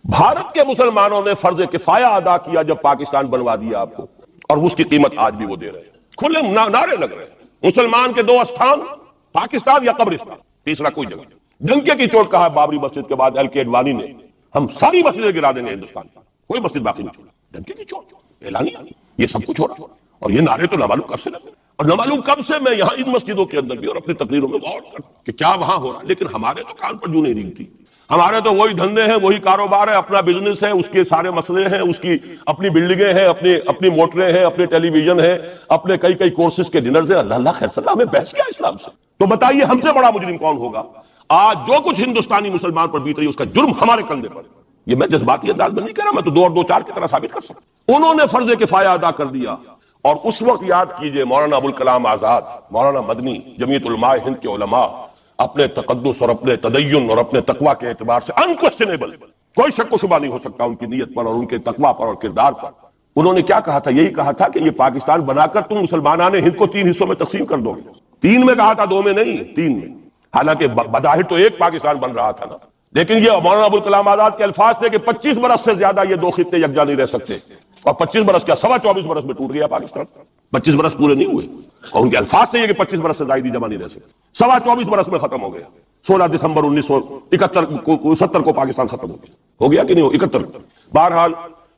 بھارت کے مسلمانوں نے فرض کفایہ ادا کیا جب پاکستان بنوا دیا آپ کو، اور اس کی قیمت آج بھی وہ دے رہے ہیں. کھلے نعرے لگ رہے ہیں، مسلمان کے دو استھان، پاکستان یا قبرستان، تیسرا کوئی جگہ نہیں. ڈنکے کی چوٹ کہا بابری مسجد کے بعد ایل کے اڈوانی نے، ہم ساری مسجدیں گرا دیں گے ہندوستان کی، کوئی مسجد باقی نہیں چھوڑا. ڈنکے کی چوٹ، اعلانیہ، یہ سب کچھ ہو رہا. اور یہ نعرے تو نامعلوم کب سے لگے، اور نامعلوم کب سے میں یہاں ان مسجدوں کے اندر بھی اور اپنی تقریروں میں غور کرتا کہ کیا وہاں ہو رہا ہے. لیکن ہمارے تو کان پر جوں نہیں ریگتی. ہمارے تو وہی دھندے ہیں، وہی کاروبار ہے، اپنا بزنس ہے، اس کے سارے مسئلے ہیں، اس کی اپنی بلڈنگیں ہیں، اپنی موٹریں ہیں، اپنے ٹیلی ویژن ہے، اپنے کئی کورسز کے ڈنرز ہیں. اللہ خیر صلاح، ہمیں بحث کیا اسلام سے؟ تو بتائیے ہم سے بڑا مجرم کون ہوگا؟ آج جو کچھ ہندوستانی مسلمان پر بیت رہی ہے اس کا جرم ہمارے کندھے پر. یہ میں جذباتی انداز میں نہیں کہہ رہا، میں تو 2 اور 2 4 کی طرح ثابت کر سکتا. انہوں نے فرض کفایہ ادا کر دیا. اور اس وقت یاد کیجئے مولانا ابوالکلام آزاد، مولانا مدنی، جمعیت علماء ہند کے علماء اپنے تقدس اور اپنے تدین اور اپنے تقوی کے اعتبار سے انکوسچنیبل، کوئی شک و شبہ نہیں ہو سکتا ان کی نیت پر اور ان کے تقوی پر اور کردار پر. انہوں نے کیا کہا تھا؟ یہی کہا تھا کہ یہ پاکستان بنا کر تم مسلمانان ہند کو 3 حصوں میں تقسیم کر دو گے. 3 میں کہا تھا، 2 میں نہیں، 3 میں. حالانکہ بظاہر تو ایک پاکستان بن رہا تھا نا. لیکن یہ مولانا ابوالکلام آزاد کے الفاظ تھے کہ 25 برس سے زیادہ یہ 2 خطے یکجا نہیں رہ سکتے. اور 25 برس کیا، 24.25 برس میں ٹوٹ گیا پاکستان. 25 برس پورے نہیں ہوئے، اور ان کے الفاظ سے یہ کہ 25 برس سے زائد جمع نہیں رہ سکتے. 24.25 برس میں ختم ہو گیا. 16 دسمبر 1970 کو پاکستان ختم ہو گیا کہ نہیں ہو 71 کو. بہرحال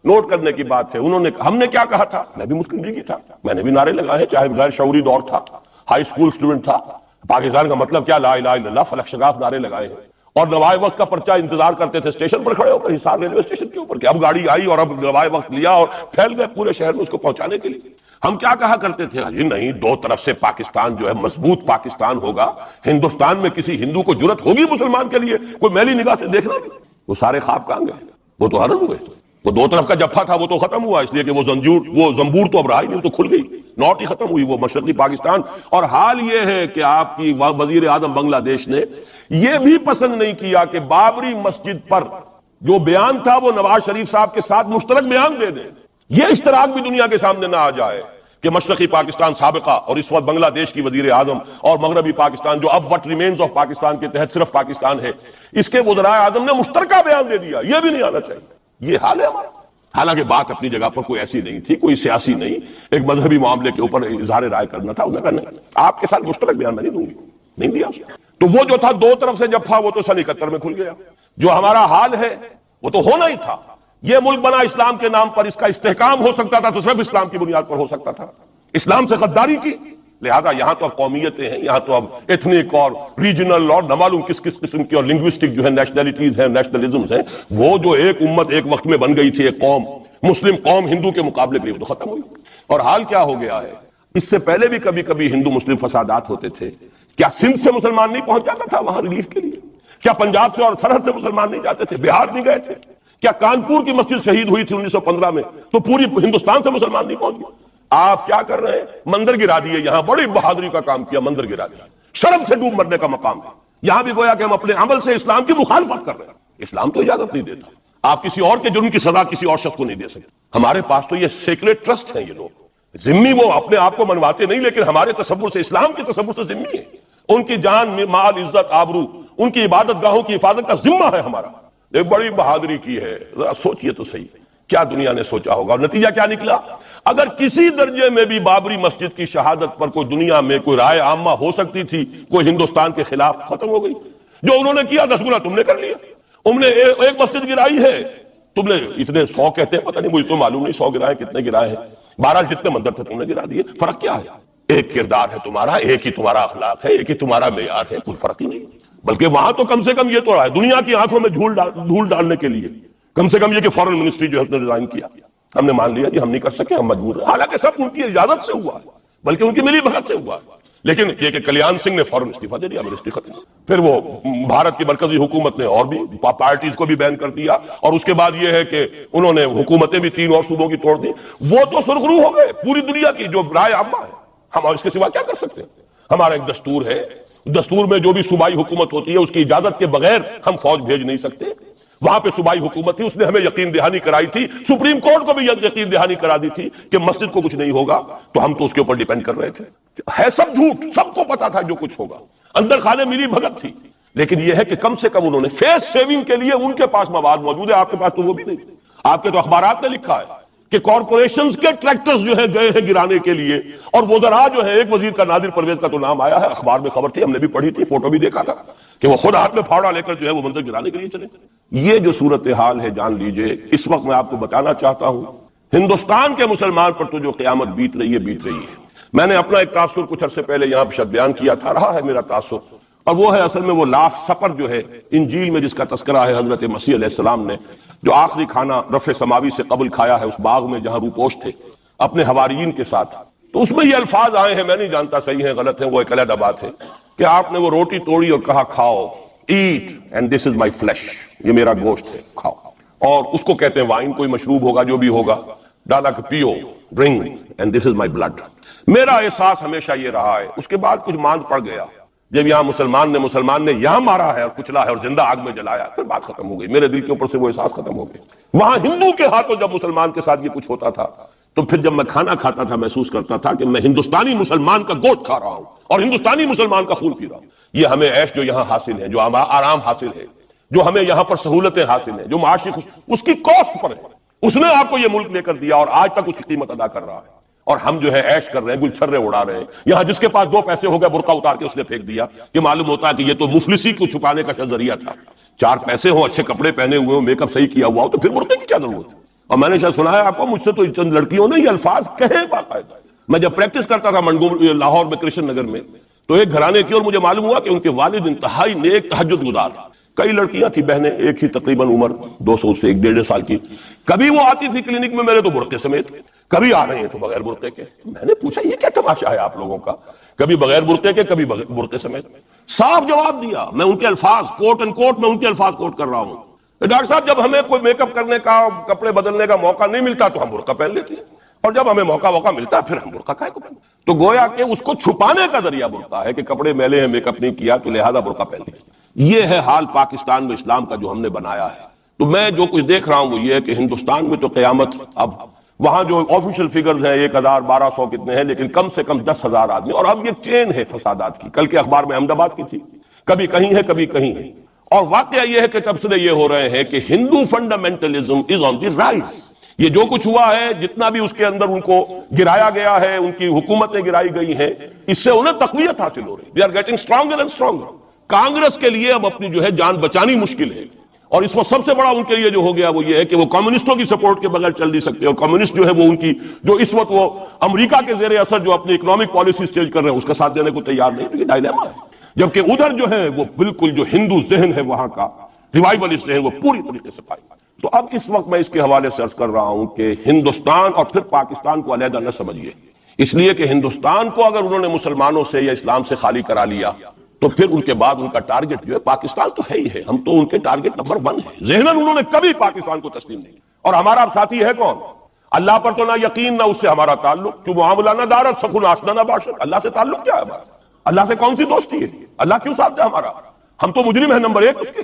نوٹ کرنے کی بات ہے. انہوں نے، ہم نے کیا کہا تھا؟ میں بھی مسلم لیگی تھا، میں نے بھی نعرے لگائے، چاہے غیر شعوری دور تھا، ہائی اسکول اسٹوڈنٹ تھا. پاکستان کا مطلب کیا، لا الہ الا اللہ، فلک شگاف نعرے لگائے ہیں. اور نوائے وقت کا پرچہ انتظار کرتے تھے اسٹیشن پر کھڑے ہو کر، حصار ریلوے اسٹیشن کے اوپر، کہ اب گاڑی آئی اور اب نوائے وقت لیا اور پھیل گئے پورے شہر میں اس کو پہنچانے کے لیے. ہم کیا کہا کرتے تھے؟ جی نہیں، 2 طرف سے پاکستان جو ہے مضبوط پاکستان ہوگا. ہندوستان میں کسی ہندو کو جرت ہوگی مسلمان کے لیے کوئی میلی نگاہ سے دیکھنا بھی؟ وہ سارے خواب کہاں گئے؟ وہ تو حرم ہوئے. وہ 2 طرف کا جفا تھا وہ تو ختم ہوا، اس لیے کہ وہ زنبور تو اب رہا ہی نہیں، تو کھل گئی، نوٹ ہی ختم ہوئی وہ مشرقی پاکستان. اور حال یہ ہے کہ آپ کی وزیر اعظم بنگلہ دیش نے یہ بھی پسند نہیں کیا کہ بابری مسجد پر جو بیان تھا وہ نواز شریف صاحب کے ساتھ مشترک بیان دے دیں. یہ اشتراک بھی دنیا کے سامنے نہ آ جائے کہ مشرقی پاکستان سابقہ اور اس وقت بنگلہ دیش کی وزیر اعظم اور مغربی پاکستان جو اب وٹ ریمینز آف پاکستان کے تحت صرف پاکستان ہے، اس کے وزرائے اعظم نے مشترکہ بیان دے دیا. یہ بھی نہیں آنا چاہیے. یہ حال ہے ہمارا. حالانکہ بات اپنی جگہ پر کوئی ایسی نہیں تھی، کوئی سیاسی نہیں، ایک مذہبی معاملے کے اوپر اظہار رائے کرنا تھا. انہوں نے کہا نہیں، آپ کے ساتھ مشترک بیان میں نہیں دوں گی، نہیں دیا. تو وہ جو تھا 2 طرف سے جفا، وہ تو سن 71 میں کھل گیا. جو ہمارا حال ہے وہ تو ہونا ہی تھا. یہ ملک بنا اسلام کے نام پر، اس کا استحکام ہو سکتا تھا تو صرف اسلام کی بنیاد پر ہو سکتا تھا. اسلام سے غداری کی، لہذا یہاں تو اب قومیتیں ہیں، یہاں تو اب ایتھنک اور ریجنل اور نہ معلوم کس قسم کی اور لنگوسٹک جو ہے نیشنلٹیز ہیں، نیشنلزمز ہیں. وہ جو ایک امت ایک وقت میں بن گئی تھی، ایک قوم، مسلم قوم ہندو کے مقابلے میں، وہ تو ختم ہوئی. اور حال کیا ہو گیا ہے؟ اس سے پہلے بھی کبھی کبھی ہندو مسلم فسادات ہوتے تھے. کیا سندھ سے مسلمان نہیں پہنچ جاتا تھا وہاں ریلیف کے لیے؟ کیا پنجاب سے اور سرحد سے مسلمان نہیں جاتے تھے؟ بہار نہیں گئے تھے؟ کیا کانپور کی مسجد شہید ہوئی تھی 1915 میں تو پوری ہندوستان سے مسلمان نہیں پہنچ گئے؟ آپ کیا کر رہے ہیں؟ مندر گرا دیے. یہاں بڑی بہادری کا کام کیا، مندر گرا دیا. شرم سے ڈوب مرنے کا مقام ہے. یہاں بھی گویا کہ ہم اپنے عمل سے اسلام کی مخالفت کر رہے ہیں. اسلام تو اجازت نہیں دیتا. آپ کسی اور کے جرم کی سزا کسی اور شخص کو نہیں دے سکتے. ہمارے پاس تو یہ سیکریٹ ٹرسٹ ہیں. یہ لوگ ذمہ وہ اپنے آپ کو منواتے نہیں، لیکن ہمارے تصور سے، اسلام کے تصور سے ذمہ ہے. ان کی جان، مال، عزت، آبرو، ان کی عبادت گاہوں کی حفاظت کا ذمہ ہے ہمارا. ایک بڑی بہادری کی ہے. ذرا سوچئے تو صحیح، کیا دنیا نے سوچا ہوگا اور نتیجہ کیا نکلا؟ اگر کسی درجے میں بھی بابری مسجد کی شہادت پر کوئی دنیا میں کوئی رائے عامہ ہو سکتی تھی کوئی ہندوستان کے خلاف، ختم ہو گئی. جو انہوں نے کیا 10 گنا تم نے کر لیا. تم نے ایک مسجد گرائی ہے، تم نے اتنے 100 کہتے ہیں، پتہ نہیں، مجھے تو معلوم نہیں 100 گرائے کتنے گرائے ہیں. بہرحال جتنے مندر تھے تم نے گرا دیے. فرق کیا ہے؟ ایک کردار ہے تمہارا، ایک ہی تمہارا اخلاق ہے، ایک ہی تمہارا معیار ہے، کوئی فرق ہی نہیں. بلکہ وہاں تو کم سے کم یہ تو رہا ہے دنیا کی آنکھوں میں دھول ڈالنے کے لیے، کم سے کم یہ کہ فارن منسٹری جو ہے اس نے ڈیزائن کیا. ہم نے مان لیا کہ ہم نہیں کر سکے، ہم مجبور ہیں. حالانکہ سب ان کی اجازت سے ہوا ہے، بلکہ ان کی ملی بھگت سے ہوا ہے. لیکن یہ کہ کلیان سنگھ نے فوراً استعفیٰ دے دیا، منسٹری ختم. پھر وہ بھارت کی مرکزی حکومت نے اور بھی پارٹیز کو بھی بین کر دیا. اور اس کے بعد یہ ہے کہ انہوں نے حکومتیں بھی 3 اور صوبوں کی توڑ دی. وہ تو سرخرو ہو گئے پوری دنیا کی جو رائے عامہ ہے. ہم اس کے سوا کیا کر سکتے ہیں؟ ہمارا ایک دستور ہے، دستور میں جو بھی صوبائی حکومت ہوتی ہے اس کی اجازت کے بغیر ہم فوج بھیج نہیں سکتے. وہاں پہ صوبائی حکومت تھی، اس نے ہمیں یقین دہانی کرائی تھی، سپریم کورٹ کو بھی یقین دہانی کرا دی تھی کہ مسجد کو کچھ نہیں ہوگا، تو ہم تو اس کے اوپر ڈیپینڈ کر رہے تھے. ہے سب جھوٹ، سب کو پتا تھا جو کچھ ہوگا. اندر خانے ملی بھگت تھی. لیکن یہ ہے کہ کم سے کم انہوں نے فیس سیونگ کے لیے ان کے پاس مواد موجود ہے، آپ کے پاس تو وہ بھی نہیں۔ آپ کے تو اخبارات نے لکھا ہے کہ کارپوریشنز کے ٹریکٹرز جو ہے گئے ہیں گرانے کے لیے، اور وزراء جو ہے، ایک وزیر کا نادر پرویز کا تو نام آیا ہے، اخبار میں خبر تھی، ہم نے بھی پڑھی تھی، فوٹو بھی دیکھا تھا کہ وہ خود ہاتھ میں پھاوڑا لے کر جو ہے وہ منظر گرانے کے لیے چلے۔ یہ جو صورتحال ہے جان لیجئے، اس وقت میں آپ کو بتانا چاہتا ہوں ہندوستان کے مسلمان پر تو جو قیامت بیت رہی ہے۔ میں نے اپنا ایک تاثر کچھ عرصے پہلے یہاں پہ بیان کیا تھا، رہا ہے میرا تاثر، اور وہ ہے اصل میں وہ لاسٹ سپر جو ہے انجیل میں جس کا تذکرہ ہے حضرت مسیح علیہ السلام نے جو آخری کھانا رفع سماوی سے قبل کھایا ہے اس باغ میں جہاں روپوش تھے اپنے حواریین کے ساتھ۔ تو اس میں یہ الفاظ آئے ہیں، میں نہیں جانتا صحیح ہیں غلط ہیں، وہ ایک علیحدہ بات ہے، کہ آپ نے وہ روٹی توڑی اور کہا کھاؤ، eat and this is my flesh, یہ میرا گوشت ہے، کھاؤ، اور اس کو کہتے ہیں وائن، کوئی مشروب ہوگا جو بھی ہوگا، ڈالا کہ پیو، drink and this is my blood. میرا احساس ہمیشہ یہ رہا ہے، اس کے بعد کچھ ماند پڑ گیا، جب یہاں مسلمان نے یہاں مارا ہے اور کچلا ہے اور زندہ آگ میں جلایا، پھر بات ختم ہو گئی، میرے دل کے اوپر سے وہ احساس ختم ہو گئے۔ وہاں ہندو کے ہاتھوں جب مسلمان کے ساتھ یہ کچھ ہوتا تھا تو پھر جب میں کھانا کھاتا تھا محسوس کرتا تھا کہ میں ہندوستانی مسلمان کا گوشت کھا رہا ہوں اور ہندوستانی مسلمان کا خون پی رہا ہوں۔ یہ ہمیں عیش جو یہاں حاصل ہے، جو آرام حاصل ہے، جو ہمیں یہاں پر سہولتیں حاصل ہیں، جو معاشی اس کی کاسٹ پر ہے، اس نے آپ کو یہ ملک لے کر دیا اور آج تک اس کی قیمت ادا کر رہا ہے، اور ہم جو ہے عیش کر رہے ہیں، گل چھرے اڑا رہے ہیں۔ یہاں جس کے پاس 2 پیسے ہو گئے برقع اتار کے اس نے پھینک دیا، کہ معلوم ہوتا ہے کہ یہ تو مفلسی کو چھپانے کا ذریعہ تھا۔ 4 پیسے ہو، اچھے کپڑے پہنے ہوئے ہو، میک اپ صحیح کیا ہوا ہو، تو پھر برقعے کی کیا ضرورت ہے؟ اور میں نے شاید سنا ہے آپ کو، مجھ سے تو چند لڑکیوں نے یہ الفاظ کہے باقاعدہ۔ میں جب پریکٹس کرتا تھا لاہور میں کرشن نگر میں، تو ایک گھرانے کی، اور مجھے معلوم ہوا کہ ان کے والد انتہائی نیک تہجد گزار، کئی لڑکیاں تھی بہنیں، ایک ہی تقریباً عمر 200 سے 1.5 سال کی، کبھی وہ آتی تھی کلینک میں میرے تو برقعے سمیت، کبھی آ رہے ہیں تو بغیر برقعے کے۔ میں نے پوچھا یہ کیا تماشا ہے آپ لوگوں کا، کبھی بغیر برقعے کے کبھی برقعے سمیت۔ صاف جواب دیا، میں ان کے الفاظ کوٹ اینڈ کوٹ میں ان کے الفاظ کوٹ کر رہا ہوں، ڈاکٹر صاحب جب ہمیں کوئی میک اپ کرنے کا، کپڑے بدلنے کا موقع نہیں ملتا تو ہم برقع پہن لیتے ہیں، اور جب ہمیں موقع ملتا پھر ہم برقع کائے کو پہنتے۔ تو گویا کہ اس کو چھپانے کا ذریعہ برقع ہے کہ کپڑے میلے ہیں، میک اپ نہیں کیا تو لہذا برقع پہن لیا۔ یہ ہے حال پاکستان میں اسلام کا جو ہم نے بنایا ہے۔ تو میں جو کچھ دیکھ رہا ہوں وہ یہ ہے کہ ہندوستان میں تو قیامت، اب وہاں جو آفیشیل فگرز ہیں 1000 1200 کتنے ہیں، لیکن کم سے کم 10,000 آدمی، اور اب یہ چین ہے فسادات کی۔ کل کے اخبار میں احمد آباد کی تھی، کبھی کہیں ہے کبھی کہیں ہے، اور واقعہ یہ ہے کہ تبصرے یہ ہو رہے ہیں کہ ہندو فنڈامنٹلزم از آن دی رائز۔ یہ جو کچھ ہوا ہے، جتنا بھی اس کے اندر ان کو گرایا گیا ہے، ان کی حکومتیں گرائی گئی ہیں، اس سے انہیں تقویت حاصل ہو رہی ہے۔ They are getting stronger and stronger. Congress کے لیے اب اپنی جو ہے جان بچانی مشکل ہے، اور اس وقت سب سے بڑا ان کے لیے جو ہو گیا وہ یہ ہے کہ وہ کمیونسٹوں کی سپورٹ کے بغیر چل نہیں سکتے، اور کمیونسٹ جو ہے وہ ان کی جو اس وقت وہ امریکہ کے زیر اثر جو اپنی اکنامک پالیسیز چینج کر رہے ہیں اس کا ساتھ دینے کو تیار نہیں، تو یہ ڈائلیما ہے۔ جبکہ ادھر جو ہے وہ بالکل جو ہندو ذہن ہے وہاں کا ریوائولسٹ ذہن وہ پوری طریقے سے پائے گا۔ تو اب اس وقت میں اس کے حوالے سے عرض کر رہا ہوں کہ ہندوستان اور پھر پاکستان کو علیحدہ نہ سمجھیے، اس لیے کہ ہندوستان کو اگر انہوں نے مسلمانوں سے یا اسلام سے خالی کرا لیا تو پھر ان کے بعد ان کا ٹارگٹ جو ہے پاکستان تو ہے ہی ہے، ہم تو ان کے ٹارگٹ نمبر 1 ہیں۔ ذہناً انہوں نے کبھی پاکستان کو تسلیم نہیں، اور ہمارا اب ساتھی ہے کون؟ اللہ پر تو نہ یقین نہ اس سے ہمارا تعلق، جو معاملہ نہ دارت سخن آشنا نہ باشد۔ اللہ سے تعلق کیا ہے ہمارا؟ اللہ سے کون سی دوستی ہے؟ اللہ کیوں ساتھ ہے ہمارا؟ ہم تو مجرم ہیں نمبر 1 اس کے،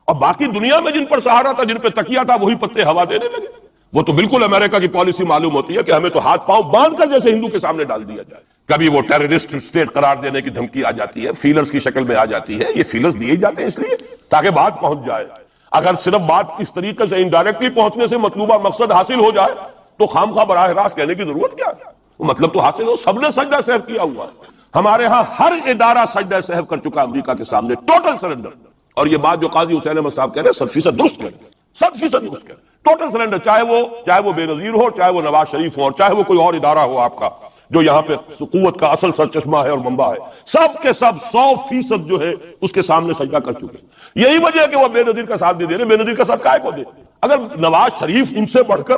اور باقی دنیا میں جن پر سہارا تھا، جن پہ تکیہ تھا، وہی پتے ہوا دینے لگے۔ وہ تو بالکل امریکہ کی پالیسی معلوم ہوتی ہے کہ ہمیں تو ہاتھ پاؤں باندھ کر جیسے ہندو کے سامنے ڈال دیا جائے۔ کبھی وہ ٹیررسٹ اسٹیٹ قرار دینے کی دھمکی آ جاتی ہے، فیلرز کی شکل میں آ جاتی ہے۔ یہ فیلرز دیے جاتے ہیں اس لیے تاکہ بات پہنچ جائے۔ اگر صرف بات اس طریقے سے انڈائریکٹلی پہنچنے سے مطلوبہ مقصد حاصل ہو جائے تو خامخواہ براہ راست کہنے کی ضرورت کیا ہے؟ مطلب تو حاصل ہو۔ سب نے سجدہ سہو کیا ہوا ہے، ہمارے ہاں ہر ادارہ سجدہ سہو کر چکا امریکہ کے سامنے، ٹوٹل سرنڈر۔ اور یہ بات جو قاضی حسین احمد صاحب کہہ رہے ہیں 100% درست ہے، 100% درست ہے، ٹوٹل سرنڈر۔ چاہے وہ بے نظیر ہو، چاہے وہ نواز شریف ہو، اور چاہے وہ کوئی اور ادارہ ہو آپ کا جو یہاں پہ قوت کا اصل سرچشمہ ہے اور منبع ہے، سب کے سب 100% جو ہے اس کے سامنے سجدہ کر چکے ہیں۔ یہی وجہ ہے کہ وہ بے نظیر کا ساتھ نہیں دے رہے۔ بے نظیر کا ساتھ کائے کو دے؟ اگر نواز شریف ان سے بڑھ کر،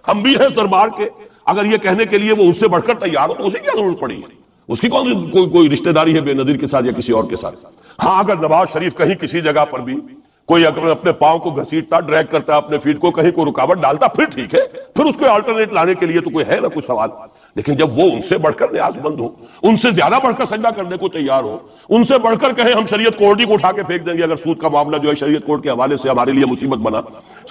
ہم بھی ہیں دربار کے، اگر یہ کہنے کے لیے وہ ان سے بڑھ کر تیار ہو تو اسے کیا ضرورت پڑی ہے؟ اس کی کوئی رشتہ داری ہے بے نظیر کے ساتھ یا کسی اور کے ساتھ؟ ہاں اگر نواز شریف کہیں کسی جگہ پر بھی کوئی اگر اپنے پاؤں کو گھسیٹتا، ڈریگ کرتا اپنے فیٹ کو، کہیں کوئی رکاوٹ ڈالتا، پھر ٹھیک ہے، پھر اس کو آلٹرنیٹ لانے کے لیے تو کوئی ہے نہ کوئی سوال۔ لیکن جب وہ ان سے بڑھ کر نیاز مند ہو، ان سے زیادہ بڑھ کر سجدہ کرنے کو تیار ہو، ان سے بڑھ کر کہیں ہم شریعت کوڈ ہی کو اٹھا کے پھینک دیں گے، اگر سود کا معاملہ جو ہے شریعت کوڈ کے حوالے سے ہمارے لیے مصیبت بنا،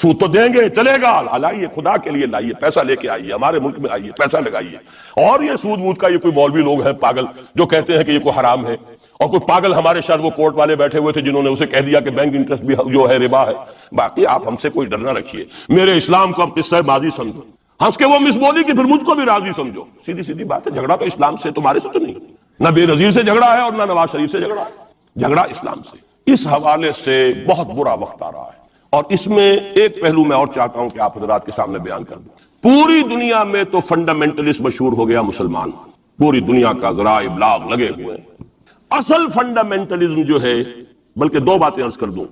سود تو دیں گے، چلے گا، لائیے خدا کے لیے لائیے، پیسہ لے کے آئیے، ہمارے ملک میں آئیے، پیسہ لگائیے۔ اور یہ سود وود کا یہ کوئی مولوی لوگ ہیں پاگل جو کہتے ہیں کہ یہ کوئی حرام ہے، اور کوئی پاگل ہمارے شاید وہ کورٹ والے بیٹھے ہوئے تھے جنہوں نے اسے کہہ دیا کہ بینک انٹرسٹ بھی جو ہے ربا ہے. باقی آپ ہم سے کوئی ڈر نہ رکھیے. میرے اسلام کو اب قصہ ماضی سمجھو. ہنس کے وہ مس بولی کہ پھر مجھ کو بھی راضی سمجھو. سیدھی سیدھی بات ہے. جھگڑا تو اسلام سے تمہارے سے تو نہیں. نہ بے نظیر سے جھگڑا ہے اور نہ نواز شریف سے جھگڑا ہے. جھگڑا اسلام سے. اس حوالے سے بہت برا وقت آ رہا ہے. اور اس میں ایک پہلو میں اور چاہتا ہوں کہ آپ حضرات کے سامنے بیان کر دوں. پوری دنیا میں تو فنڈامنٹلسٹ مشہور ہو گیا مسلمان. پوری دنیا کا ذرائع ابلاغ لگے ہوئے ہیں. اصل فنڈامنٹلزم جو ہے، بلکہ دو باتیں عرض کر دوں.